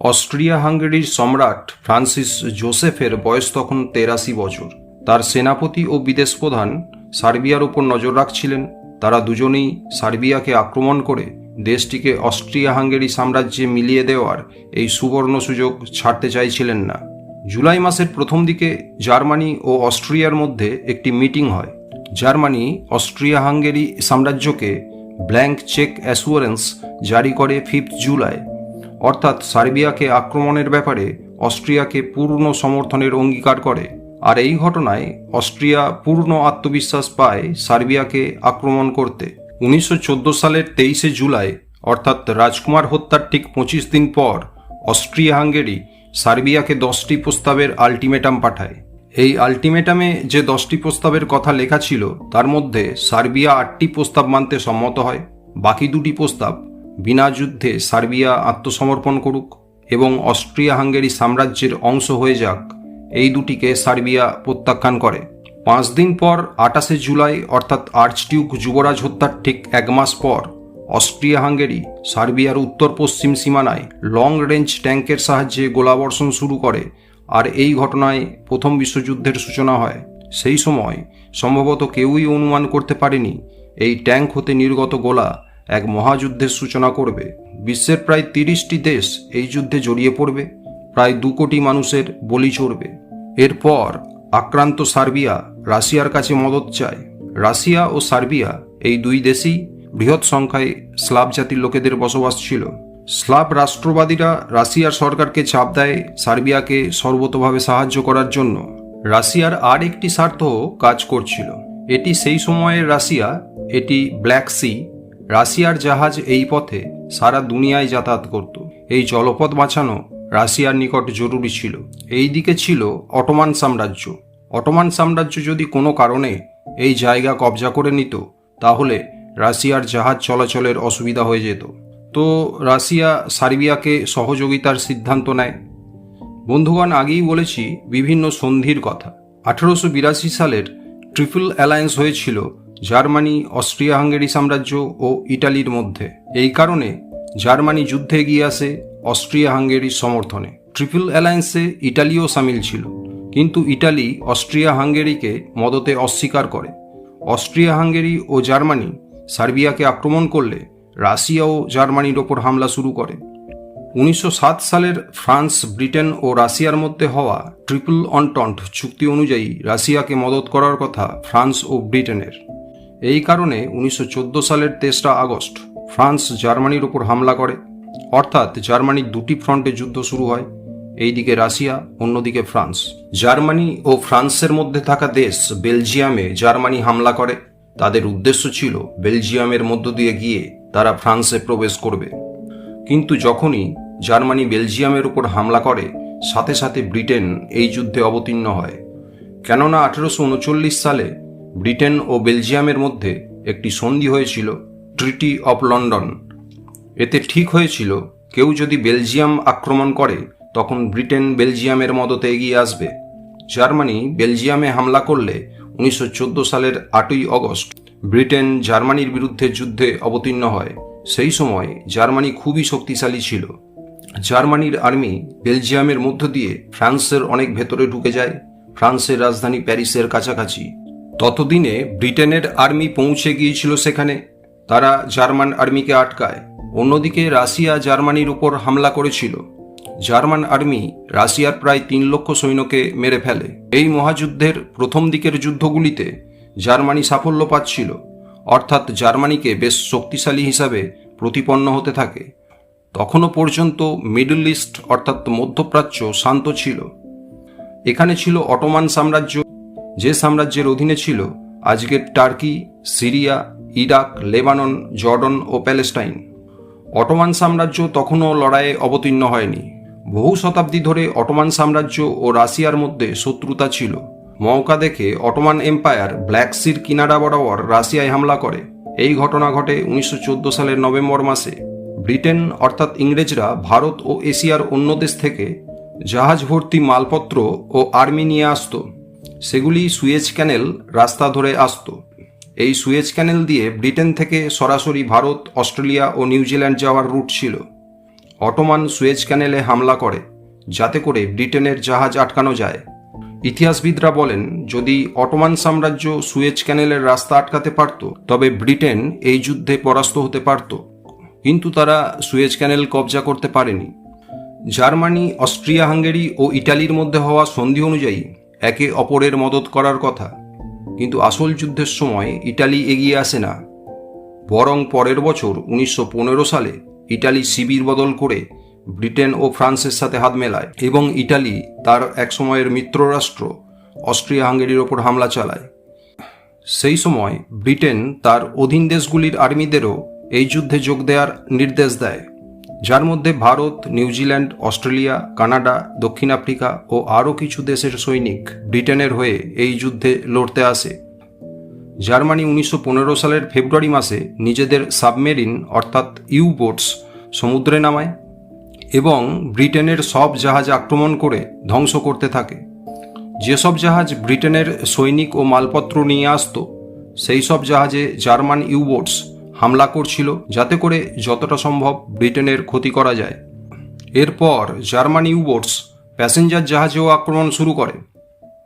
অস্ট্রিয়া হাঙ্গেরির সম্রাট ফ্রান্সিস জোসেফের বয়স তখন 83 বছর। তার সেনাপতি ও বিদেশ প্রধান সার্বিয়ার উপর নজর রাখছিলেন। তারা দুজনেই সার্বিয়াকে আক্রমণ করে দেশটিকে অস্ট্রিয়া হাঙ্গেরি সাম্রাজ্যে মিলিয়ে দেওয়ার এই সুবর্ণ সুযোগ ছাড়তে চাইছিলেন না। জুলাই মাসের প্রথম দিকে জার্মানি ও অস্ট্রিয়ার মধ্যে একটি মিটিং হয়। জার্মানি অস্ট্রিয়া হাঙ্গেরি সাম্রাজ্যকে ব্ল্যাঙ্ক চেক অ্যাসুরেন্স জারি করে 5 জুলাই, অর্থাৎ সার্বিয়াকে আক্রমণের ব্যাপারে অস্ট্রিয়াকে পূর্ণ সমর্থনের অঙ্গীকার করে। আর এই ঘটনায় অস্ট্রিয়া পূর্ণ আত্মবিশ্বাস পায় সার্বিয়াকে আক্রমণ করতে। 1914 সালের 23 জুলাই, অর্থাৎ রাজকুমার হত্যার ঠিক 25 দিন পর, অস্ট্রিয়া হাঙ্গেরি সার্বিয়াকে 10টি প্রস্তাবের আলটিমেটাম পাঠায়। এই আলটিমেটামে যে 10টি প্রস্তাবের কথা লেখা ছিল, তার মধ্যে সার্বিয়া 8টি প্রস্তাব মানতে সম্মত হয়। বাকি 2টি প্রস্তাব বিনা যুদ্ধে সার্বিয়া আত্মসমর্পণ করুক এবং অস্ট্রিয়া হাঙ্গেরি সাম্রাজ্যের অংশ হয়ে যাক, এই দুটিকে সার্বিয়া প্রত্যাখ্যান করে। 5 দিন পর 28 জুলাই, অর্থাৎ আর্চডিউক যুবরাজ হত্যার ঠিক 1 মাস পর, অস্ট্রিয়া হাঙ্গেরি সার্বিয়ার উত্তর পশ্চিম সীমানায় লং রেঞ্জ ট্যাঙ্কের সাহায্যে গোলাবর্ষণ শুরু করে। আর এই ঘটনায় প্রথম বিশ্বযুদ্ধের সূচনা হয়। সেই সময় সম্ভবত কেউই অনুমান করতে পারেনি এই ট্যাঙ্ক হতে নির্গত গোলা এক মহাযুদ্ধের সূচনা করবে। বিশ্বের প্রায় 30টি দেশ এই যুদ্ধে জড়িয়ে পড়বে, প্রায় 2 কোটি মানুষের বলি চড়বে। এরপর আক্রান্ত সার্বিয়া রাশিয়ার কাছে মদত চায়। রাশিয়া ও সার্বিয়া এই দুই দেশেই বৃহৎ সংখ্যায় স্লাভ জাতির লোকেদের বসবাস ছিল। স্লাভ রাষ্ট্রবাদীরা রাশিয়ার সরকারকে চাপ দেয় সার্বিয়াকে সর্বতোভাবে সাহায্য করার জন্য। রাশিয়ার আর একটি স্বার্থ কাজ করছিল। এটি সেই সময়ের রাশিয়া, এটি ব্ল্যাক সি। রাশিয়ার জাহাজ এই পথে সারা দুনিয়ায় যাতায়াত করত। এই জলপথ বাঁচানো রাশিয়ার নিকট জরুরি ছিল। এই দিকে ছিল অটোমান সাম্রাজ্য। অটোমান সাম্রাজ্য যদি কোনো কারণে এই জায়গা কবজা করে নিত, তাহলে রাশিয়ার জাহাজ চলাচলের অসুবিধা হয়ে যেত। তো রাশিয়া সার্বিয়াকে সহযোগিতার সিদ্ধান্ত নেয়। বন্ধুগণ, আগেই বলেছি বিভিন্ন সন্ধির কথা। 1882 সালের ট্রিপল অ্যালায়েন্স হয়েছিল জার্মানি, অস্ট্রিয়া হাঙ্গেরি সাম্রাজ্য ও ইটালির মধ্যে। এই কারণে জার্মানি যুদ্ধে এগিয়ে আসে অস্ট্রিয়া হাঙ্গেরির সমর্থনে। ট্রিপল অ্যালায়েন্সে ইটালিও সামিল ছিল, কিন্তু ইটালি অস্ট্রিয়া হাঙ্গেরিকে মদতে অস্বীকার করে। অস্ট্রিয়া হাঙ্গেরি ও জার্মানি সার্বিয়াকে আক্রমণ করলে রাশিয়াও জার্মানির ওপর হামলা শুরু করে। 1907 সালের ফ্রান্স, ব্রিটেন ও রাশিয়ার মধ্যে হওয়া ট্রিপল অন্টন্ট চুক্তি অনুযায়ী রাশিয়াকে মদত করার কথা ফ্রান্স ও ব্রিটেনের। এই কারণে 1914 সালের 23 আগস্ট ফ্রান্স জার্মানির ওপর হামলা করে। অর্থাৎ জার্মানির 2টি ফ্রন্টে যুদ্ধ শুরু হয়, এইদিকে রাশিয়া, অন্যদিকে ফ্রান্স। জার্মানি ও ফ্রান্সের মধ্যে থাকা দেশ বেলজিয়ামে জার্মানি হামলা করে। তাদের উদ্দেশ্য ছিল বেলজিয়ামের মধ্য দিয়ে গিয়ে তারা ফ্রান্সে প্রবেশ করবে। কিন্তু যখনই জার্মানি বেলজিয়ামের উপর হামলা করে, সাথে সাথে ব্রিটেন এই যুদ্ধে অবতীর্ণ হয়। কেননা 1839 সালে ব্রিটেন ও বেলজিয়ামের মধ্যে একটি সন্ধি হয়েছিল, ট্রিটি অফ লন্ডন। এতে ঠিক হয়েছিল, কেউ যদি বেলজিয়াম আক্রমণ করে তখন ব্রিটেন বেলজিয়ামের মদতে এগিয়ে আসবে। জার্মানি বেলজিয়ামে হামলা করলে 1914 সালের 8ই অগস্ট ব্রিটেন জার্মানির বিরুদ্ধে যুদ্ধে অবতীর্ণ হয়। সেই সময় জার্মানি খুবই শক্তিশালী ছিল। জার্মানির আর্মি বেলজিয়ামের মধ্য দিয়ে ফ্রান্সের অনেক ভেতরে ঢুকে যায়, ফ্রান্সের রাজধানী প্যারিসের কাছাকাছি। ততদিনে ব্রিটেনের আর্মি পৌঁছে গিয়েছিল সেখানে। তারা জার্মান আর্মিকে আটকায়। অন্যদিকে রাশিয়া জার্মানির উপর হামলা করেছিল। জার্মান আর্মি রাশিয়ার প্রায় 3 লক্ষ সৈন্যকে মেরে ফেলে। এই মহাযুদ্ধের প্রথম দিকের যুদ্ধগুলিতে জার্মানি সাফল্য পাচ্ছিল, অর্থাৎ জার্মানিকে বেশ শক্তিশালী হিসাবে প্রতিপন্ন হতে থাকে। তখনও পর্যন্ত মিডল ইস্ট অর্থাৎ মধ্যপ্রাচ্য শান্ত ছিল। এখানে ছিল অটোমান সাম্রাজ্য, যে সাম্রাজ্যের অধীনে ছিল আজকের Turkey, Syria, Iraq, Lebanon, Jordan ও প্যালেস্টাইন। অটোমান সাম্রাজ্য তখনও লড়াইয়ে অবতীর্ণ হয়নি। বহু শতাব্দী ধরে অটোমান সাম্রাজ্য ও রাশিয়ার মধ্যে শত্রুতা ছিল। মৌকা দেখে অটোমান এম্পায়ার ব্ল্যাক সির কিনারা বরাবর রাশিয়ায় হামলা করে। এই ঘটনা ঘটে 1914 সালের নভেম্বর মাসে। ব্রিটেন অর্থাৎ ইংরেজরা ভারত ও এশিয়ার অন্য দেশ থেকে জাহাজ ভর্তি মালপত্র ও আর্মি নিয়ে আসত। সেগুলি সুয়েজ ক্যানেল রাস্তা ধরে আসত। এই সুয়েজ ক্যানেল দিয়ে ব্রিটেন থেকে সরাসরি ভারত, অস্ট্রেলিয়া ও নিউজিল্যান্ড যাওয়ার রুট ছিল। অটোমান সুয়েজ ক্যানেলে হামলা করে যাতে করে ব্রিটেনের জাহাজ আটকানো যায়। ইতিহাসবিদরা বলেন, যদি অটোমান সাম্রাজ্য সুয়েজ ক্যানেলের রাস্তা আটকাতে পারত তবে ব্রিটেন এই যুদ্ধে পরাস্ত হতে পারত, কিন্তু তারা সুয়েজ ক্যানেল কবজা করতে পারেনি। জার্মানি, অস্ট্রিয়া হাঙ্গেরি ও ইটালির মধ্যে হওয়া সন্ধি অনুযায়ী একে অপরের মদত করার কথা, কিন্তু আসল যুদ্ধের সময় ইটালি এগিয়ে আসে না। বরং পরের বছর 1915 সালে ইটালি শিবির বদল করে ব্রিটেন ও ফ্রান্সের সাথে হাত মেলায় এবং ইটালি তার এক সময়ের মিত্ররাষ্ট্র অস্ট্রিয়া হাঙ্গেরির ওপর হামলা চালায়। সেই সময় ব্রিটেন তার অধীন দেশগুলির আর্মিদেরও এই যুদ্ধে যোগ দেওয়ার নির্দেশ দেয়, যার মধ্যে ভারত, নিউজিল্যান্ড, অস্ট্রেলিয়া, কানাডা, দক্ষিণ আফ্রিকা ও আরও কিছু দেশের সৈনিক ব্রিটেনের হয়ে এই যুদ্ধে লড়তে আসে। জার্মানি 1915 সালের ফেব্রুয়ারি মাসে নিজেদের সাবমেরিন অর্থাৎ ইউ-বোটস সমুদ্রে নামায় এবং ব্রিটেনের সব জাহাজ আক্রমণ করে ধ্বংস করতে থাকে। যেসব জাহাজ ব্রিটেনের সৈনিক ও মালপত্র নিয়ে আসত সেই সব জাহাজে জার্মান ইউ-বোটস হামলা করছিল যাতে করে যতটা সম্ভব ব্রিটেনের ক্ষতি করা যায়। এরপর জার্মান ইউ-বোটস প্যাসেঞ্জার জাহাজেও আক্রমণ শুরু করে।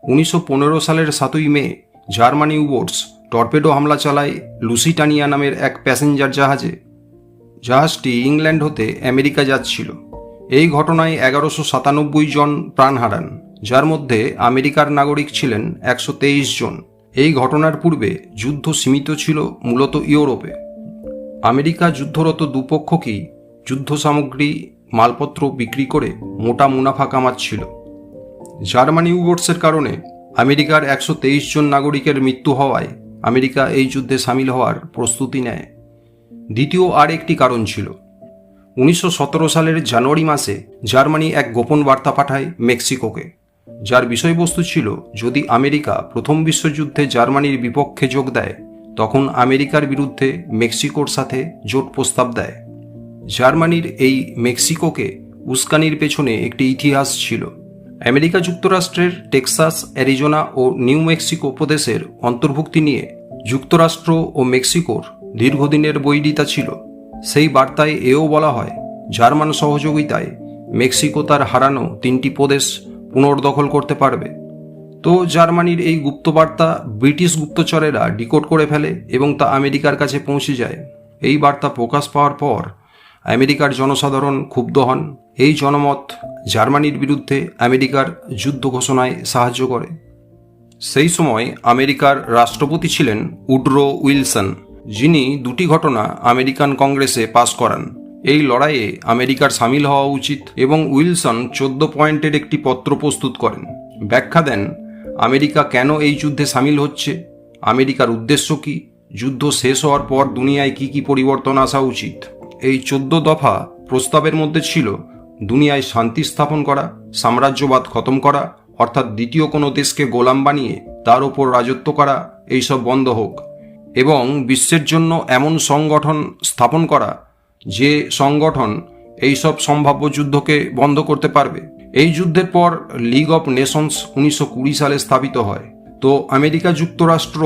1915 সালের 7ই মে জার্মান ইউ-বোটস টর্পেডো হামলা চালায় লুসিটানিয়া নামের এক প্যাসেঞ্জার জাহাজে। জাহাজটি ইংল্যান্ড হতে আমেরিকা যাচ্ছিল। এই ঘটনায় 1197 জন প্রাণ হারান, যার মধ্যে আমেরিকার নাগরিক ছিলেন 123 জন। এই ঘটনার পূর্বে যুদ্ধ সীমিত ছিল মূলত ইউরোপে। আমেরিকা যুদ্ধরত দুপক্ষকেই যুদ্ধ সামগ্রী, মালপত্র বিক্রি করে মোটা মুনাফা কামাচ্ছিল। জার্মান ইউ-বোটসের কারণে আমেরিকার 123 জন নাগরিকের মৃত্যু হওয়ায় আমেরিকা এই যুদ্ধে সামিল হওয়ার প্রস্তুতি নেয়। দ্বিতীয় আর একটি কারণ ছিল। 1917 সালের জানুয়ারি মাসে জার্মানি এক গোপন বার্তা পাঠায় মেক্সিকোকে, যার বিষয়বস্তু ছিল যদি আমেরিকা প্রথম বিশ্বযুদ্ধে জার্মানির বিপক্ষে যোগ দেয় তখন আমেরিকার বিরুদ্ধে মেক্সিকোর সাথে জোট প্রস্তাব দেয়। জার্মানির এই মেক্সিকোকে উস্কানির পেছনে একটি ইতিহাস ছিল। আমেরিকা যুক্তরাষ্ট্রের টেক্সাস, অ্যারিজোনা ও নিউ মেক্সিকো প্রদেশের অন্তর্ভুক্তি নিয়ে যুক্তরাষ্ট্র ও মেক্সিকোর দীর্ঘদিনের বৈরিতা ছিল। সেই বার্তায় এও বলা হয় জার্মান সহযোগিতায় মেক্সিকো তার হারানো 3টি প্রদেশ পুনর্দখল করতে পারবে। তো জার্মানির এই গুপ্তবার্তা ব্রিটিশ গুপ্তচরেরা ডিকোড করে ফেলে এবং তা আমেরিকার কাছে পৌঁছে যায়। এই বার্তা প্রকাশ পাওয়ার পর আমেরিকার জনসাধারণ ক্ষুব্ধ হন। এই জনমত জার্মানির বিরুদ্ধে আমেরিকার যুদ্ধ ঘোষণায় সাহায্য করে। সেই সময় আমেরিকার রাষ্ট্রপতি ছিলেন উডরো উইলসন, যিনি 2টি ঘটনা আমেরিকান কংগ্রেসে পাস করান। এই লড়াইয়ে আমেরিকার সামিল হওয়া উচিত এবং উইলসন 14 পয়েন্টের একটি পত্র প্রস্তুত করেন। ব্যাখ্যা দেন আমেরিকা কেন এই যুদ্ধে সামিল হচ্ছে, আমেরিকার উদ্দেশ্য কী, যুদ্ধ শেষ হওয়ার পর দুনিয়ায় কি কি পরিবর্তন আসা উচিত। এই 14 দফা প্রস্তাবের মধ্যে ছিল দুনিয়ায় শান্তি স্থাপন করা, সাম্রাজ্যবাদ খতম করা অর্থাৎ দ্বিতীয় কোনো দেশকে গোলাম বানিয়ে তার ওপর রাজত্ব করা এইসব বন্ধ হোক, এবং বিশ্বের জন্য এমন সংগঠন স্থাপন করা যে সংগঠন এইসব সম্ভাব্য যুদ্ধকে বন্ধ করতে পারবে। এই যুদ্ধের পর লিগ অফ নেশনস 1920 সালে স্থাপিত হয়। তো আমেরিকা যুক্তরাষ্ট্র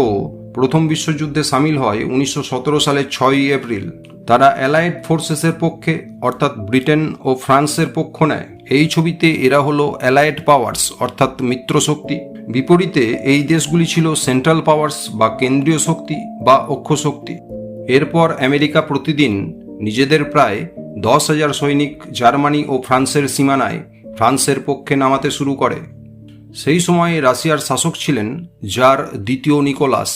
প্রথম বিশ্বযুদ্ধে সামিল হয় 1917 সালের 6ই এপ্রিল। তারা অ্যালায়েড ফোর্সেসের পক্ষে অর্থাৎ ব্রিটেন ও ফ্রান্সের পক্ষ নেয়। এই ছবিতে এরা হলো অ্যালায়েড পাওয়ার্স অর্থাৎ মিত্র শক্তি। বিপরীতে এই দেশগুলি ছিল সেন্ট্রাল পাওয়ার্স বা কেন্দ্রীয় শক্তি বা অক্ষ শক্তি। এরপর আমেরিকা প্রতিদিন নিজেদের প্রায় 10,000 সৈনিক জার্মানি ও ফ্রান্সের সীমানায় ফ্রান্সের পক্ষে নামাতে শুরু করে। সেই সময়ে রাশিয়ার শাসক ছিলেন জার দ্বিতীয় নিকোলাস।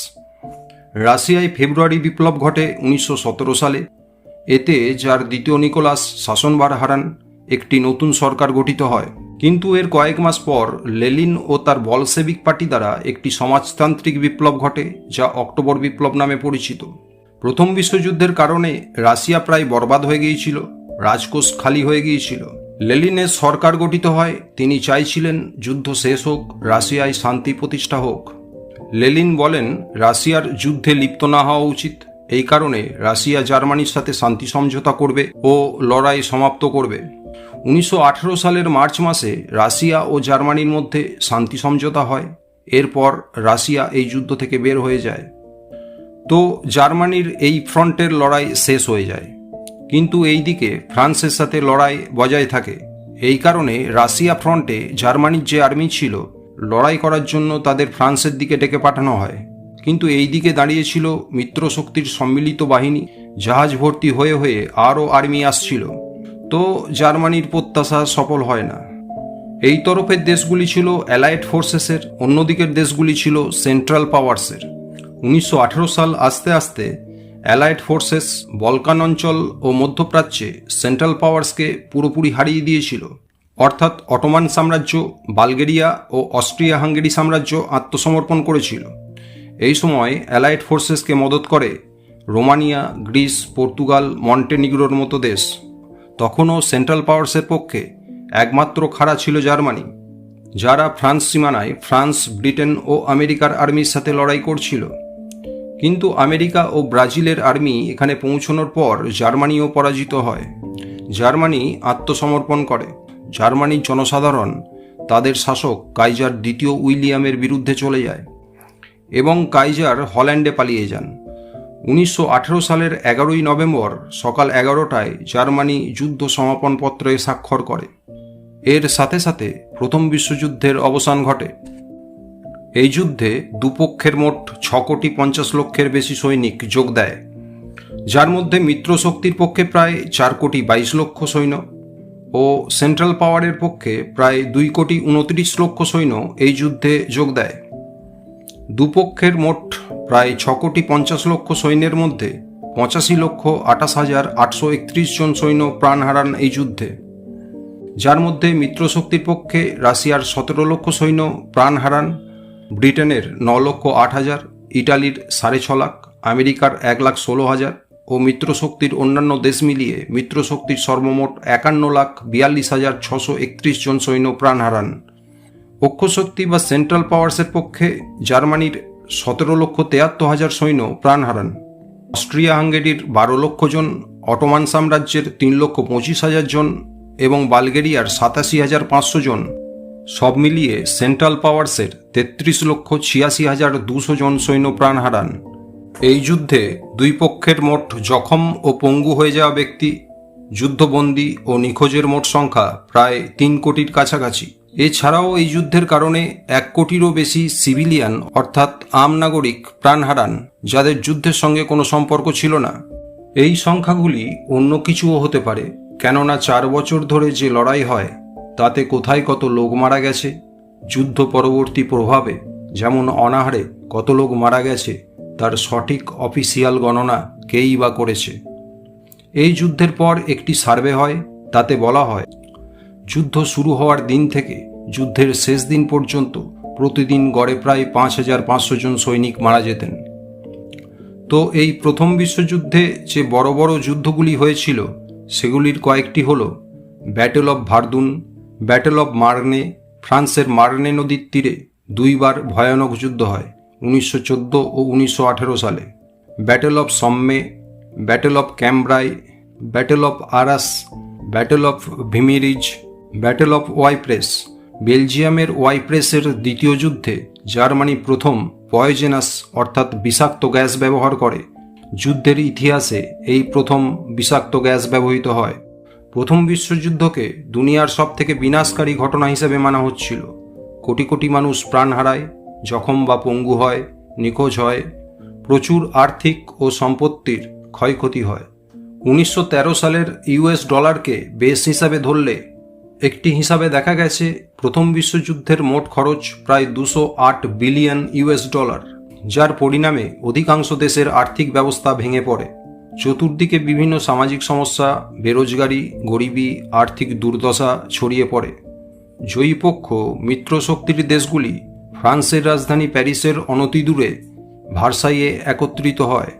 রাশিয়ায় ফেব্রুয়ারি বিপ্লব ঘটে 1917 সালে। এতে জার দ্বিতীয় নিকোলাস শাসনভার হারান, একটি নতুন সরকার গঠিত হয়। কিন্তু এর কয়েক মাস পর লেনিন ও তার বলশেভিক পার্টি দ্বারা একটি সমাজতান্ত্রিক বিপ্লব ঘটে, যা অক্টোবর বিপ্লব নামে পরিচিত। প্রথম বিশ্বযুদ্ধের কারণে রাশিয়া প্রায় বরবাদ হয়ে গিয়েছিল, রাজকোষ খালি হয়ে গিয়েছিল। লেনিনের সরকার গঠিত হয়। তিনি চাইছিলেন যুদ্ধ শেষ হোক, রাশিয়ায় শান্তি প্রতিষ্ঠা হোক। লেনিন বলেন রাশিয়ার যুদ্ধে লিপ্ত না হওয়া উচিত। এই কারণে রাশিয়া জার্মানির সাথে শান্তি সমঝোতা করবে ও লড়াই সমাপ্ত করবে। 1918 সালের মার্চ মাসে রাশিয়া ও জার্মানির মধ্যে শান্তি সমঝোতা হয়। এরপর রাশিয়া এই যুদ্ধ থেকে বের হয়ে যায়। তো জার্মানির এই ফ্রন্টের লড়াই শেষ হয়ে যায়, কিন্তু এই দিকে ফ্রান্সের সাথে লড়াই বজায় থাকে। এই কারণে রাশিয়া ফ্রন্টে জার্মানির যে আর্মি ছিল, লড়াই করার জন্য তাদের ফ্রান্সের দিকে ডেকে পাঠানো হয়। কিন্তু এই দিকে দাঁড়িয়েছিল মিত্রশক্তির সম্মিলিত বাহিনী, জাহাজ ভর্তি হয়ে হয়ে আরও আর্মি আসছিল। তো জার্মানির প্রত্যাশা সফল হয় না। এই তরফের দেশগুলি ছিল অ্যালাইড ফোর্সেসের, অন্যদিকের দেশগুলি ছিল সেন্ট্রাল পাওয়ার্সের। 1918 সাল আস্তে আস্তে অ্যালাইড ফোর্সেস বলকান অঞ্চল ও মধ্যপ্রাচ্যে সেন্ট্রাল পাওয়ার্সকে পুরোপুরি হারিয়ে দিয়েছিল। অর্থাৎ অটোমান সাম্রাজ্য, বালগেরিয়া ও অস্ট্রিয়া হাঙ্গেরি সাম্রাজ্য আত্মসমর্পণ করেছিল। এই সময় অ্যালাইড ফোর্সেসকে মদত করে রোমানিয়া, গ্রিস, পর্তুগাল, মন্টেনিগ্রোর মতো দেশ। তখনও সেন্ট্রাল পাওয়ার্সের পক্ষে একমাত্র খাড়া ছিল জার্মানি, যারা ফ্রান্স সীমানায় ফ্রান্স, ব্রিটেন ও আমেরিকার আর্মির সাথে লড়াই করছিল। কিন্তু আমেরিকা ও ব্রাজিলের আর্মি এখানে পৌঁছানোর পর জার্মানিও পরাজিত হয়। জার্মানি আত্মসমর্পণ করে। জার্মানির জনসাধারণ তাদের শাসক কাইজার দ্বিতীয় উইলিয়ামের বিরুদ্ধে চলে যায় এবং কাইজার হল্যান্ডে পালিয়ে যান। 1918 সালের 11ই নভেম্বর সকাল 11টায় জার্মানি যুদ্ধ সমাপনপত্রে স্বাক্ষর করে। এর সাথে সাথে প্রথম বিশ্বযুদ্ধের অবসান ঘটে। এই যুদ্ধে দুপক্ষের মোট 6,50,00,000-এর বেশি সৈনিক যোগ দেয়, যার মধ্যে মিত্রশক্তির পক্ষে প্রায় 4,22,00,000 সৈন্য ও সেন্ট্রাল পাওয়ারের পক্ষে প্রায় 2,29,00,000 সৈন্য এই যুদ্ধে যোগ দেয়। দুপক্ষের মোট প্রায় 6,50,00,000 সৈন্যের মধ্যে 85,28,831 জন সৈন্য প্রাণ হারান এই যুদ্ধে, যার মধ্যে মিত্রশক্তির পক্ষে রাশিয়ার 17 লক্ষ সৈন্য প্রাণ হারান, ব্রিটেনের 9,08,000, ইটালির 6.5 লাখ, আমেরিকার 1,16,000 ও মিত্রশক্তির অন্যান্য দেশ মিলিয়ে মিত্রশক্তির সর্বমোট 51,42,631 জন সৈন্য প্রাণ হারান। অক্ষশক্তি বা সেন্ট্রাল পাওয়ার্সের পক্ষে জার্মানির 17,73,000 সৈন্য প্রাণ হারান, অস্ট্রিয়া হাঙ্গেরির 12 লক্ষ জন, অটোমান সাম্রাজ্যের 3,25,000 জন এবং বালগেরিয়ার 87,500 জন, সব মিলিয়ে সেন্ট্রাল পাওয়ার্সের 33,86,200 জন সৈন্য প্রাণ হারান। এই যুদ্ধে দুই পক্ষের মোট জখম ও পঙ্গু হয়ে যাওয়া ব্যক্তি, যুদ্ধবন্দী ও নিখোঁজের মোট সংখ্যা প্রায় 3 কোটির কাছাকাছি। এছাড়াও এই যুদ্ধের কারণে 1 কোটিরও বেশি সিভিলিয়ান অর্থাৎ আম নাগরিক প্রাণ হারান, যাদের যুদ্ধের সঙ্গে কোনো সম্পর্ক ছিল না। এই সংখ্যাগুলি অন্য কিছুও হতে পারে, কেননা 4 বছর ধরে যে লড়াই হয় তাতে কোথায় কত লোক মারা গেছে, যুদ্ধ পরবর্তী প্রভাবে যেমন অনাহারে কত লোক মারা গেছে তার সঠিক অফিসিয়াল গণনা কেই বা করেছে। এই যুদ্ধের পর একটি সার্ভে হয়, তাতে বলা হয় যুদ্ধ শুরু হওয়ার দিন থেকে যুদ্ধের শেষ দিন পর্যন্ত প্রতিদিন গড়ে প্রায় 5,500 জন সৈনিক মারা যেতেন। তো এই প্রথম বিশ্বযুদ্ধে যে বড় বড় যুদ্ধগুলি হয়েছিল সেগুলির কয়েকটি হল battle of Verdun, battle of Marne. ফ্রান্সের মার্নে নদীর তীরে 2 বার ভয়ানক যুদ্ধ হয় 1914 ও 1918 সালে। Battle of Somme, battle of Cambrai, battle of Arras, battle of Vimy Ridge, battle of Ypres. বেলজিয়ামের ওয়াইপ্রেসের দ্বিতীয় যুদ্ধে জার্মানি প্রথম পয়জেনাস অর্থাৎ বিষাক্ত গ্যাস ব্যবহার করে। যুদ্ধের ইতিহাসে এই প্রথম বিষাক্ত গ্যাস ব্যবহৃত হয়। প্রথম বিশ্বযুদ্ধকে দুনিয়ার সবথেকে বিনাশকারী ঘটনা হিসেবে মানা হচ্ছিল। কোটি কোটি মানুষ প্রাণ হারায়, জখম বা পঙ্গু হয়, নিখোঁজ হয়, প্রচুর আর্থিক ও সম্পত্তির ক্ষয়ক্ষতি হয়। 1913 সালের ইউএস ডলারকে বেস হিসাবে ধরলে একটি হিসাবে দেখা গেছে প্রথম বিশ্বযুদ্ধের মোট খরচ প্রায় 208 বিলিয়ন ইউএস ডলার, যার পরিণামে অধিকাংশ দেশের আর্থিক ব্যবস্থা ভেঙে পড়ে। চতুর্দিকে বিভিন্ন সামাজিক সমস্যা, বেরোজগারি, গরিবি, আর্থিক দুর্দশা ছড়িয়ে পড়ে। জয়ী পক্ষ মিত্রশক্তির দেশগুলি ফ্রান্সের রাজধানী প্যারিসের অনতিদূরে ভার্সাইয়ে একত্রিত হয়,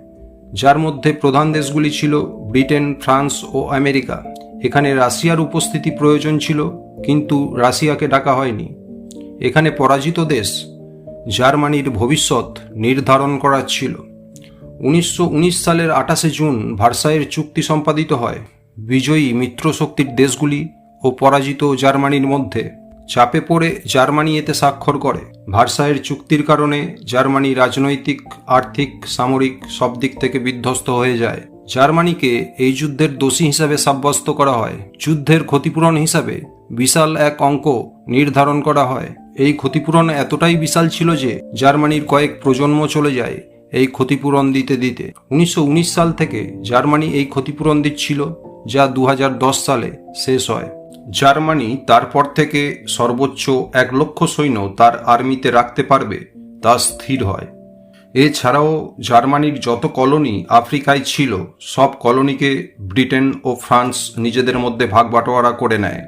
যার মধ্যে প্রধান দেশগুলি ছিল ব্রিটেন, ফ্রান্স ও আমেরিকা। এখানে রাশিয়ার উপস্থিতি প্রয়োজন ছিল, কিন্তু রাশিয়াকে ডাকা হয়নি। এখানে পরাজিত দেশ জার্মানির ভবিষ্যৎ নির্ধারণ করার ছিল। 1919 সালের 28শে জুন ভার্সাইয়ের চুক্তি সম্পাদিত হয় বিজয়ী মিত্রশক্তির দেশগুলি ও পরাজিত জার্মানির মধ্যে। চাপে পড়ে জার্মানি এতে স্বাক্ষর করে। ভার্সাইয়ের চুক্তির কারণে জার্মানি রাজনৈতিক, আর্থিক, সামরিক সব দিক থেকে বিধ্বস্ত হয়ে যায়। জার্মানিকে এই যুদ্ধের দোষী হিসাবে সাব্যস্ত করা হয়। যুদ্ধের ক্ষতিপূরণ হিসাবে বিশাল এক অঙ্ক নির্ধারণ করা হয়। এই ক্ষতিপূরণ এতটাই বিশাল ছিল যে জার্মানির কয়েক প্রজন্ম চলে যায় এই ক্ষতিপূরণ দিতে দিতে। 1919 সাল থেকে জার্মানি এই ক্ষতিপূরণ দিচ্ছিল, যা 2010 সালে শেষ হয়। জার্মানি তারপর থেকে সর্বোচ্চ 1 লক্ষ সৈন্য তার আর্মিতে রাখতে পারবে তা স্থির হয়। এছাড়াও জার্মানির যত কলোনি আফ্রিকায় ছিল সব কলোনিকে ব্রিটেন ও ফ্রান্স নিজেদের মধ্যে ভাগ বাটোয়ারা করে নেয়।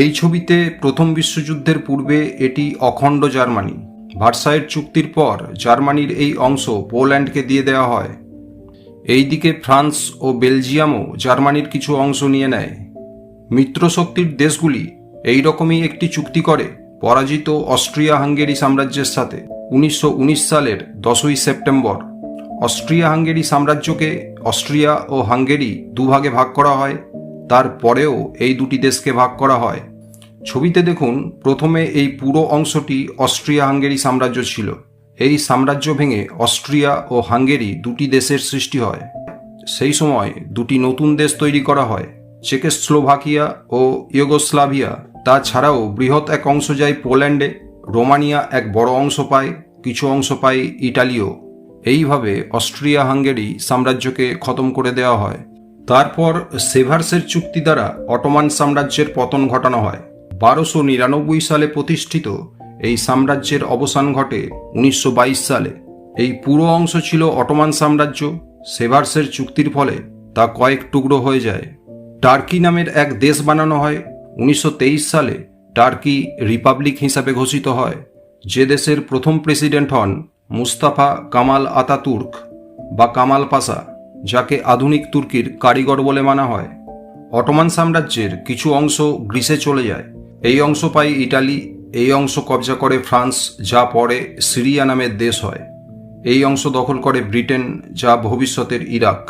এই ছবিতে প্রথম বিশ্বযুদ্ধের পূর্বে এটি অখণ্ড জার্মানি। ভার্সাইয়ের চুক্তির পর জার্মানির এই অংশ পোল্যান্ডকে দিয়ে দেওয়া হয়। এইদিকে ফ্রান্স ও বেলজিয়ামও জার্মানির কিছু অংশ নিয়ে নেয়। মিত্রশক্তির দেশগুলি এই রকমই একটি চুক্তি করে পরাজিত অস্ট্রিয়া হাঙ্গেরি সাম্রাজ্যের সাথে 1919 সালের 10ই সেপ্টেম্বর। অস্ট্রিয়া হাঙ্গেরি সাম্রাজ্যকে অস্ট্রিয়া ও হাঙ্গেরি দুভাগে ভাগ করা হয়। তারপরেও এই দুটি দেশকে ভাগ করা হয়। ছবিতে দেখুন, প্রথমে এই পুরো অংশটি অস্ট্রিয়া হাঙ্গেরি সাম্রাজ্য ছিল। এই সাম্রাজ্য ভেঙে অস্ট্রিয়া ও হাঙ্গেরি দুটি দেশের সৃষ্টি হয়। সেই সময় দুটি নতুন দেশ তৈরি করা হয়, চেকোস্লোভাকিয়া ও ইউগোস্লাভিয়া। তাছাড়াও বৃহৎ এক অংশ যায় পোল্যান্ডে, রোমানিয়া এক বড় অংশ পায়, কিছু অংশ পায় ইটালিও। এইভাবে অস্ট্রিয়া হাঙ্গেরি সাম্রাজ্যকে খতম করে দেওয়া হয়। তারপর সেভার্সের চুক্তি দ্বারা অটোমান সাম্রাজ্যের পতন ঘটানো হয়। 1299 সালে প্রতিষ্ঠিত এই সাম্রাজ্যের অবসান ঘটে 1922 সালে। এই পুরো অংশ ছিল অটোমান সাম্রাজ্য। সেভার্সের চুক্তির ফলে তা কয়েক টুকরো হয়ে যায়। টার্কি নামের এক দেশ বানানো হয়। 1923 সালে টার্কি রিপাবলিক হিসাবে ঘোষিত হয়, যে দেশের প্রথম প্রেসিডেন্ট হন মুস্তাফা কামাল আতাতুর্ক বা কামাল পাশা, যাকে আধুনিক তুর্কির কারিগর বলে মানা হয়। অটোমান সাম্রাজ্যের কিছু অংশ গ্রিসে চলে যায়। এই অংশ পায় ইটালি। এই অংশ কবজা করে ফ্রান্স, যা পরে সিরিয়া নামের দেশ হয়। এই অংশ দখল করে ব্রিটেন, যা ভবিষ্যতের ইরাক।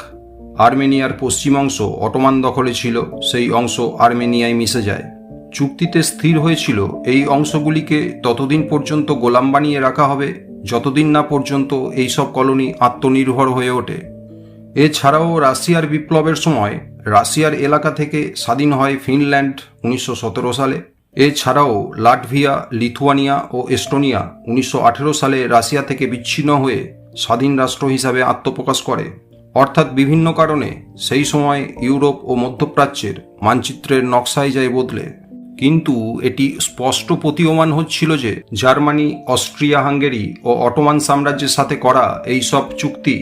আর্মেনিয়ার পশ্চিম অংশ অটোমান দখলে ছিল, সেই অংশ আর্মেনিয়ায় মিশে যায়। চুক্তিতে স্থির হয়েছিল এই অংশগুলিকে ততদিন পর্যন্ত গোলাম বানিয়ে রাখা হবে যতদিন না পর্যন্ত এইসব কলোনি আত্মনির্ভর হয়ে ওঠে। এছাড়াও রাশিয়ার বিপ্লবের সময় রাশিয়ার এলাকা থেকে স্বাধীন হয় ফিনল্যান্ড 1917 সালে। এছাড়াও লাটভিয়া, লিথুয়ানিয়া ও এস্টোনিয়া 1918 সালে রাশিয়া থেকে বিচ্ছিন্ন হয়ে স্বাধীন রাষ্ট্র হিসাবে আত্মপ্রকাশ করে। অর্থাৎ বিভিন্ন কারণে সেই সময় ইউরোপ ও মধ্যপ্রাচ্যের মানচিত্রের নকশায় যায় বদলে। কিন্তু এটি স্পষ্ট প্রতীয়মান হচ্ছিল যে জার্মানি, অস্ট্রিয়া হাঙ্গেরি ও অটোমান সাম্রাজ্যের সাথে করা এই সব চুক্তি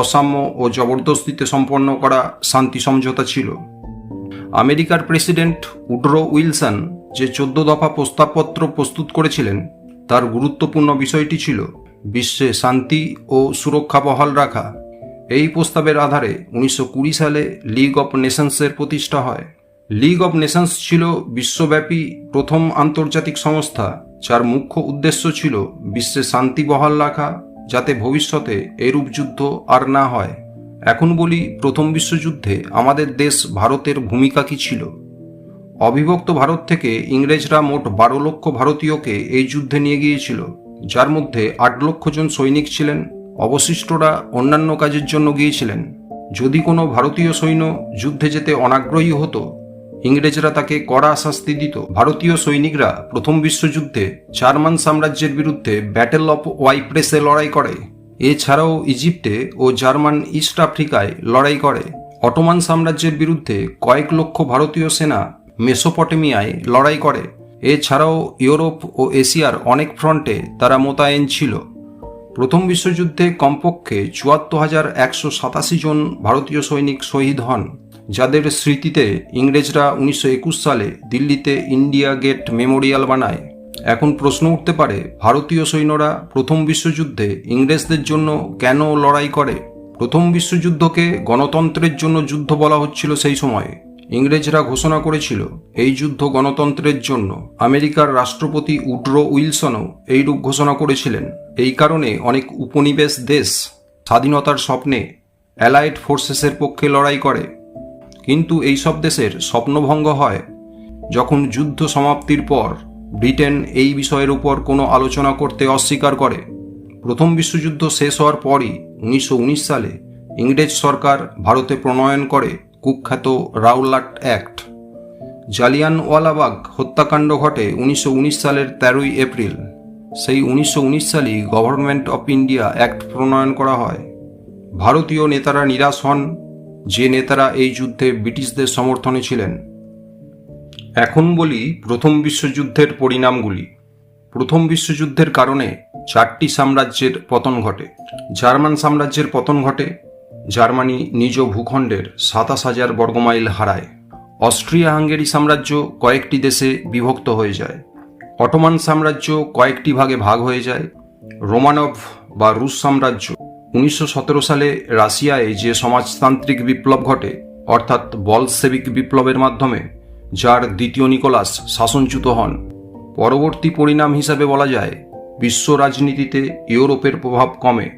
অসাম্য ও জবরদস্তিতে সম্পন্ন করা শান্তি সমঝোতা ছিল। আমেরিকার প্রেসিডেন্ট উড্রো উইলসন যে 14 দফা প্রস্তাবপত্র প্রস্তুত করেছিলেন, তার গুরুত্বপূর্ণ বিষয়টি ছিল বিশ্বে শান্তি ও সুরক্ষা বহাল রাখা। এই প্রস্তাবের আধারে 1920 সালে লিগ অব নেশনসের প্রতিষ্ঠা হয়। লিগ অব নেশনস ছিল বিশ্বব্যাপী প্রথম আন্তর্জাতিক সংস্থা, যার মুখ্য উদ্দেশ্য ছিল বিশ্বে শান্তি বহাল রাখা, যাতে ভবিষ্যতে এরূপ যুদ্ধ আর না হয়। এখন বলি, প্রথম বিশ্বযুদ্ধে আমাদের দেশ ভারতের ভূমিকা কী ছিল? অবিভক্ত ভারত থেকে ইংরেজরা মোট 12 লক্ষ ভারতীয়কে এই যুদ্ধে নিয়ে গিয়েছিল, যার মধ্যে 8 লক্ষ জন সৈনিক ছিলেন। অবশিষ্টরা অন্যান্য কাজের জন্য গিয়েছিলেন। যদি কোনো ভারতীয় সৈন্য যুদ্ধে যেতে অনাগ্রহী হতো, ইংরেজরা তাকে কড়া শাস্তি দিত। ভারতীয় সৈনিকরা প্রথম বিশ্বযুদ্ধে জার্মান সাম্রাজ্যের বিরুদ্ধে ব্যাটেল অফ ওয়াইপ্রেসে লড়াই করে। এছাড়াও ইজিপ্টে ও জার্মান ইস্ট আফ্রিকায় লড়াই করে। অটোমান সাম্রাজ্যের বিরুদ্ধে কয়েক লক্ষ ভারতীয় সেনা মেসোপটেমিয়ায় লড়াই করে। এছাড়াও ইউরোপ ও এশিয়ার অনেক ফ্রন্টে তারা মোতায়েন ছিল। প্রথম বিশ্বযুদ্ধে কমপক্ষে ৭৪,১৮৭ জন ভারতীয় সৈনিক শহীদ হন। যাদের স্মৃতিতে ইংরেজরা 1921 সালে দিল্লিতে ইন্ডিয়া গেট মেমোরিয়াল বানায়। এখন প্রশ্ন উঠতে পারে, ভারতীয় সৈন্যরা প্রথম বিশ্বযুদ্ধে ইংরেজদের জন্য কেন লড়াই করে? প্রথম বিশ্বযুদ্ধকে গণতন্ত্রের জন্য যুদ্ধ বলা হচ্ছিল সেই সময়ে। ইংরেজরা ঘোষণা করেছিল এই যুদ্ধ গণতন্ত্রের জন্য। আমেরিকার রাষ্ট্রপতি উড্রো উইলসনও এইরূপ ঘোষণা করেছিলেন। এই কারণে অনেক উপনিবেশ দেশ স্বাধীনতার স্বপ্নে অ্যালাইড ফোর্সেসের পক্ষে লড়াই করে। কিন্তু এই সব দেশের স্বপ্নভঙ্গ হয় যখন যুদ্ধ সমাপ্তির পর ব্রিটেন এই বিষয়ের উপর কোনো আলোচনা করতে অস্বীকার করে। প্রথম বিশ্বযুদ্ধ শেষ হওয়ার পরই 1919 সালে ইংরেজ সরকার ভারতে প্রণয়ন করে কুখ্যাত রাওলাট অ্যাক্ট। জালিয়ানওয়ালাবাগ হত্যাকাণ্ড ঘটে 1919 সালের 13ই এপ্রিল। সেই 1919 সালেই গভর্নমেন্ট অফ ইন্ডিয়া অ্যাক্ট প্রণয়ন করা হয়। ভারতীয় নেতারা নিরাশ হন, যে নেতারা এই যুদ্ধে ব্রিটিশদের সমর্থনে ছিলেন। এখন বলি প্রথম বিশ্বযুদ্ধের পরিণামগুলি। প্রথম বিশ্বযুদ্ধের কারণে 4টি সাম্রাজ্যের পতন ঘটে। জার্মান সাম্রাজ্যের পতন ঘটে। জার্মানি নিজ ভূখণ্ডের 27,000 বর্গমাইল হারায়। অস্ট্রিয়া হাঙ্গেরি সাম্রাজ্য কয়েকটি দেশে বিভক্ত হয়ে যায়। অটোমান সাম্রাজ্য কয়েকটি ভাগে ভাগ হয়ে যায়। রোমানভ বা রুশ সাম্রাজ্য 1917 সালে রাশিয়ায় যে সমাজতান্ত্রিক বিপ্লব ঘটে, অর্থাৎ বলশেভিক বিপ্লবের মাধ্যমে, যার দ্বিতীয় নিকোলাস শাসনচ্যুত হন। পরবর্তী পরিণাম হিসাবে বলা যায় বিশ্ব রাজনীতিতে ইউরোপের প্রভাব কমে।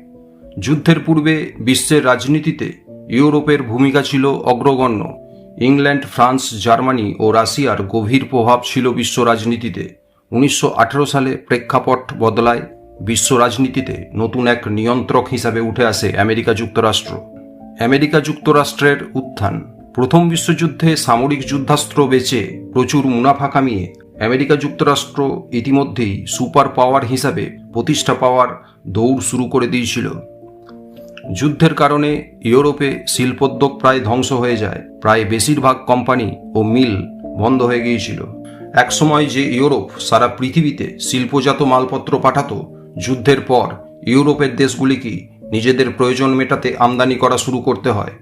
যুদ্ধের পূর্বে বিশ্বের রাজনীতিতে ইউরোপের ভূমিকা ছিল অগ্রগণ্য। ইংল্যান্ড, ফ্রান্স, জার্মানি ও রাশিয়ার গভীর প্রভাব ছিল বিশ্ব রাজনীতিতে। 1918 সালে প্রেক্ষাপট বদলায়। বিশ্ব রাজনীতিতে নতুন এক নিয়ন্ত্রক হিসাবে উঠে আসে আমেরিকা যুক্তরাষ্ট্র। আমেরিকা যুক্তরাষ্ট্রের উত্থান। প্রথম বিশ্বযুদ্ধে সামরিক যুদ্ধাস্ত্র বেচে প্রচুর মুনাফা কামিয়ে আমেরিকা যুক্তরাষ্ট্র ইতিমধ্যেই সুপার পাওয়ার হিসাবে প্রতিষ্ঠা পাওয়ার দৌড় শুরু করে দিয়েছিল। যুদ্ধের কারণে ইউরোপে শিল্পোদ্যোগ প্রায় ধ্বংস হয়ে যায়। প্রায় বেশিরভাগ কোম্পানি ও মিল বন্ধ হয়ে গিয়েছিল। একসময় যে ইউরোপ সারা পৃথিবীতে শিল্পজাত মালপত্র পাঠাতো, যুদ্ধের পর ইউরোপের দেশগুলিকে নিজেদের প্রয়োজন মেটাতে আমদানি করা শুরু করতে হয়।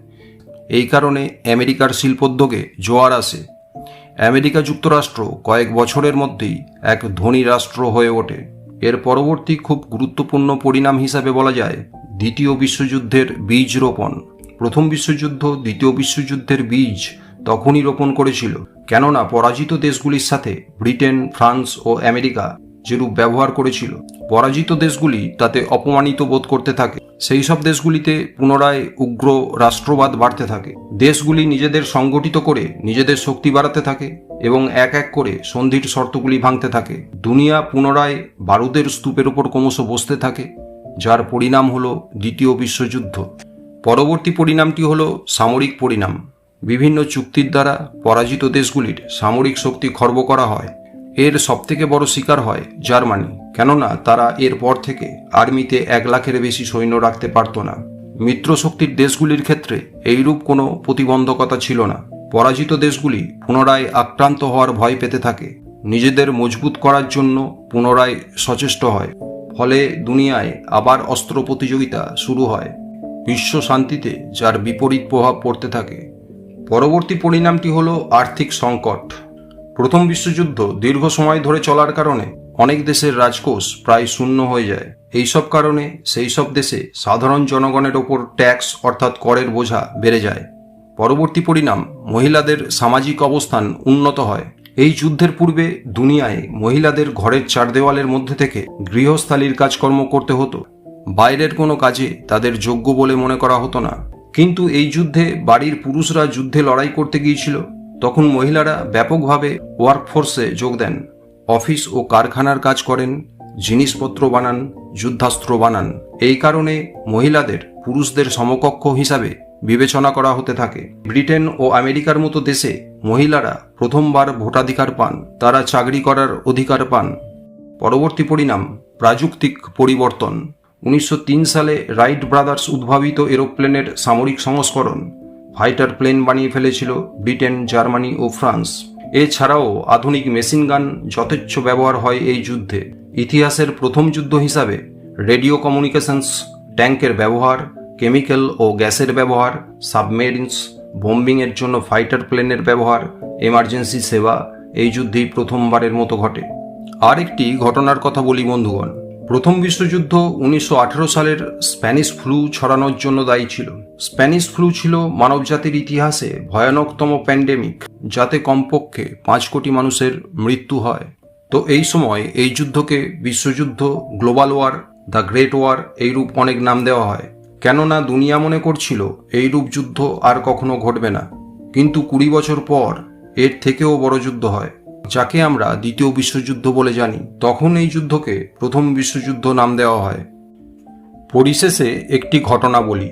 এই কারণে আমেরিকার শিল্পোদ্যোগে জোয়ার আসে। আমেরিকা যুক্তরাষ্ট্র কয়েক বছরের মধ্যেই এক ধনী রাষ্ট্র হয়ে ওঠে। এর পরবর্তী খুব গুরুত্বপূর্ণ পরিণাম হিসাবে বলা যায় দ্বিতীয় বিশ্বযুদ্ধের বীজ রোপণ। প্রথম বিশ্বযুদ্ধ দ্বিতীয় বিশ্বযুদ্ধের বীজ তখনই রোপণ করেছিল, কেননা পরাজিত দেশগুলির সাথে ব্রিটেন, ফ্রান্স ও আমেরিকা যেরূপ ব্যবহার করেছিল, পরাজিত দেশগুলি তাতে অপমানিত বোধ করতে থাকে। সেই সব দেশগুলিতে পুনরায় উগ্র রাষ্ট্রবাদ বাড়তে থাকে। দেশগুলি নিজেদের সংগঠিত করে নিজেদের শক্তি বাড়াতে থাকে এবং এক এক করে সন্ধির শর্তগুলি ভাঙতে থাকে। দুনিয়া পুনরায় বারুদের স্তূপের উপর ক্রমশ বসতে থাকে, যার পরিণাম হলো দ্বিতীয় বিশ্বযুদ্ধ। পরবর্তী পরিণামটি হলো সামরিক পরিণাম। বিভিন্ন চুক্তির দ্বারা পরাজিত দেশগুলির সামরিক শক্তি খর্ব করা হয়। এর সবথেকে বড় শিকার হয় জার্মানি, কেননা তারা এর পর থেকে আর্মিতে 1 লাখের বেশি সৈন্য রাখতে পারত না। মিত্রশক্তির দেশগুলির ক্ষেত্রে এইরূপ কোনো প্রতিবন্ধকতা ছিল না। পরাজিত দেশগুলি পুনরায় আক্রান্ত হওয়ার ভয় পেতে থাকে, নিজেদের মজবুত করার জন্য পুনরায় সচেষ্ট হয়। ফলে দুনিয়ায় আবার অস্ত্র প্রতিযোগিতা শুরু হয়। বিশ্ব শান্তিতে যার বিপরীত প্রভাব পড়তে থাকে। পরবর্তী পরিণামটি হলো আর্থিক সংকট। প্রথম বিশ্বযুদ্ধ দীর্ঘ সময় ধরে চলার কারণে অনেক দেশের রাজকোষ প্রায় শূন্য হয়ে যায়। এইসব কারণে সেই সব দেশে সাধারণ জনগণের ওপর ট্যাক্স অর্থাৎ করের বোঝা বেড়ে যায়। পরবর্তী পরিণাম, মহিলাদের সামাজিক অবস্থান উন্নত হয়। এই যুদ্ধের পূর্বে দুনিয়ায় মহিলাদের ঘরের 4 দেওয়ালের মধ্যে থেকে গৃহস্থালির কাজকর্ম করতে হতো। বাইরের কোনো কাজে তাদের যোগ্য বলে মনে করা হতো না। কিন্তু এই যুদ্ধে বাড়ির পুরুষরা যুদ্ধে লড়াই করতে গিয়েছিল, তখন মহিলারা ব্যাপকভাবে ওয়ার্কফোর্সে যোগ দেন। অফিস ও কারখানার কাজ করেন, জিনিসপত্র বানান, যুদ্ধাস্ত্র বানান। এই কারণে মহিলাদের পুরুষদের সমকক্ষ হিসাবে বিবেচনা করা হতে থাকে। ব্রিটেন ও আমেরিকার মতো দেশে মহিলারা প্রথমবার ভোটাধিকার পান, তারা চাকরি করার অধিকার পান। পরবর্তী পরিণাম, প্রাযুক্তিক পরিবর্তন। 1903 সালে রাইট ব্রাদার্স উদ্ভাবিত এরোপ্লেনের সামরিক সংস্করণ ফাইটার প্লেন বানিয়ে ফেলেছিল ব্রিটেন, জার্মানি ও ফ্রান্স। এছাড়াও আধুনিক মেশিন গান যথেচ্ছ ব্যবহার হয় এই যুদ্ধে। ইতিহাসের প্রথম যুদ্ধ হিসাবে রেডিও কমিউনিকেশনস, ট্যাঙ্কের ব্যবহার, কেমিক্যাল ও গ্যাসের ব্যবহার, সাবমেরিনস, বোম্বিংয়ের জন্য ফাইটার প্লেনের ব্যবহার, এমার্জেন্সি সেবা এই যুদ্ধেই প্রথমবারের মতো ঘটে। আর একটি ঘটনার কথা বলি বন্ধুগণ। প্রথম বিশ্বযুদ্ধ 1918 সালের স্প্যানিশ ফ্লু ছড়ানোর জন্য দায়ী ছিল। স্প্যানিশ ফ্লু ছিল মানবজাতির ইতিহাসে ভয়ানকতম প্যান্ডেমিক, যাতে কমপক্ষে 5 কোটি মানুষের মৃত্যু হয়। তো এই সময় এই যুদ্ধকে বিশ্বযুদ্ধ, global war, the great war এইরূপ অনেক নাম দেওয়া হয়, কেননা দুনিয়া মনে করছিল এইরূপ যুদ্ধ আর কখনো ঘটবে না। কিন্তু 20 বছর পর এর থেকেও বড় যুদ্ধ হয়, যাকে আমরা দ্বিতীয় বিশ্বযুদ্ধ বলে জানি। তখন এই যুদ্ধকে প্রথম বিশ্বযুদ্ধ নাম দেওয়া হয়। পরিশেষে একটি ঘটনা বলি।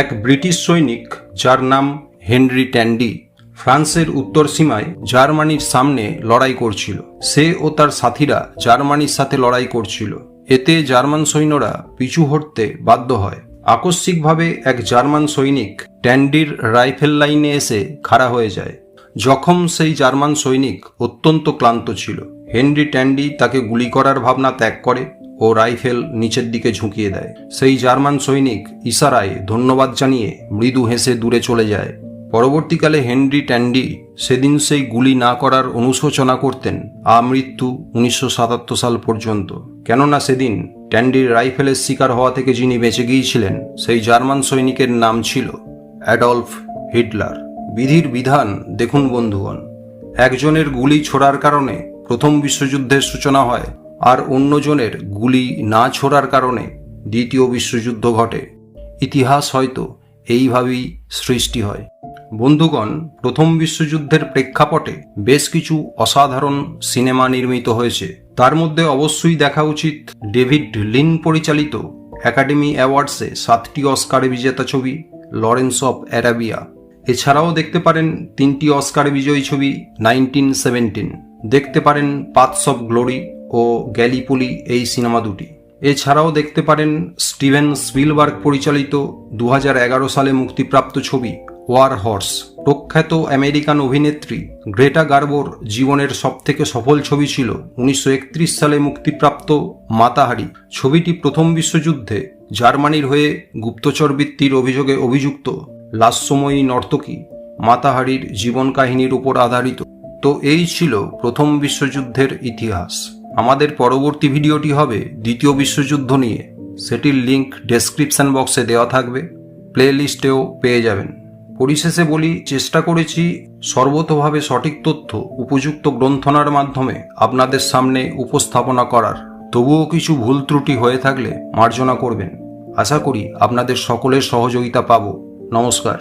এক ব্রিটিশ সৈনিক, যার নাম হেনরি ট্যান্ডি, ফ্রান্সের উত্তর সীমায় জার্মানির সামনে লড়াই করছিল। সে ও তার সাথীরা জার্মানির সাথে লড়াই করছিল। এতে জার্মান সৈন্যরা পিছু হটতে বাধ্য হয়। আকস্মিকভাবে এক জার্মান সৈনিক ট্যান্ডির রাইফেল লাইনে এসে খাড়া হয়ে যায়। জখম সেই জার্মান সৈনিক অত্যন্ত ক্লান্ত ছিল। হেনরি ট্যান্ডি তাকে গুলি করার ভাবনা ত্যাগ করে ও রাইফেল নিচের দিকে ঝুঁকিয়ে দেয়। সেই জার্মান সৈনিক ইশারায় ধন্যবাদ জানিয়ে মৃদু হেসে দূরে চলে যায়। পরবর্তীকালে হেনরি ট্যান্ডি সেদিন সেই গুলি না করার অনুশোচনা করতেন আমৃত্যু 1977 সাল পর্যন্ত। কেননা সেদিন ট্যান্ডির রাইফেলের শিকার হওয়া থেকে যিনি বেঁচে গিয়েছিলেন, সেই জার্মান সৈনিকের নাম ছিল অ্যাডলফ হিটলার। বিধির বিধান দেখুন বন্ধুগণ। একজনের গুলি ছোড়ার কারণে প্রথম বিশ্বযুদ্ধের সূচনা হয়, আর অন্যজনের গুলি না ছোড়ার কারণে দ্বিতীয় বিশ্বযুদ্ধ ঘটে। ইতিহাস হয়তো এইভাবেই সৃষ্টি হয়। বন্ধুগণ, প্রথম বিশ্বযুদ্ধের প্রেক্ষাপটে বেশ কিছু অসাধারণ সিনেমা নির্মিত হয়েছে। তার মধ্যে অবশ্যই দেখা উচিত ডেভিড লিন পরিচালিত একাডেমি অ্যাওয়ার্ডসে 7টি অস্কার বিজেতা ছবি লরেন্স অফ অ্যারাবিয়া। এছাড়াও দেখতে পারেন 3টি অস্কার বিজয়ী ছবি 1917। দেখতে পারেন পাথস অফ গ্লোরি ও গ্যালিপোলি এই সিনেমা দুটি। এছাড়াও দেখতে পারেন স্টিভেন স্পিলবার্গ পরিচালিত 2011 সালে মুক্তিপ্রাপ্ত ছবি ওয়ার হর্স। প্রখ্যাত আমেরিকান অভিনেত্রী গ্রেটা গার্বোর জীবনের সবথেকে সফল ছবি ছিল 1931 সালে মুক্তিপ্রাপ্ত মাতাহারি। ছবিটি প্রথম বিশ্বযুদ্ধে জার্মানির হয়ে গুপ্তচর বৃত্তির অভিযোগে অভিযুক্ত লাস্যময়ী নর্তকী মাতাহারির জীবন কাহিনীর উপর আধারিত। তো এই ছিল প্রথম বিশ্বযুদ্ধের ইতিহাস। আমাদের পরবর্তী ভিডিওটি হবে দ্বিতীয় বিশ্বযুদ্ধ নিয়ে। সেটির লিংক ডেসক্রিপশন বক্সে দেওয়া থাকবে, প্লে লিস্টেও পেয়ে যাবেন। পরিশেষে বলি, চেষ্টা করেছি সর্বতোভাবে সঠিক তথ্য উপযুক্ত গ্রন্থনার মাধ্যমে আপনাদের সামনে উপস্থাপনা করার। তবুও কিছু ভুল ত্রুটি হয়ে থাকলে মার্জনা করবেন। আশা করি আপনাদের সকলের সহযোগিতা পাব। নমস্কার।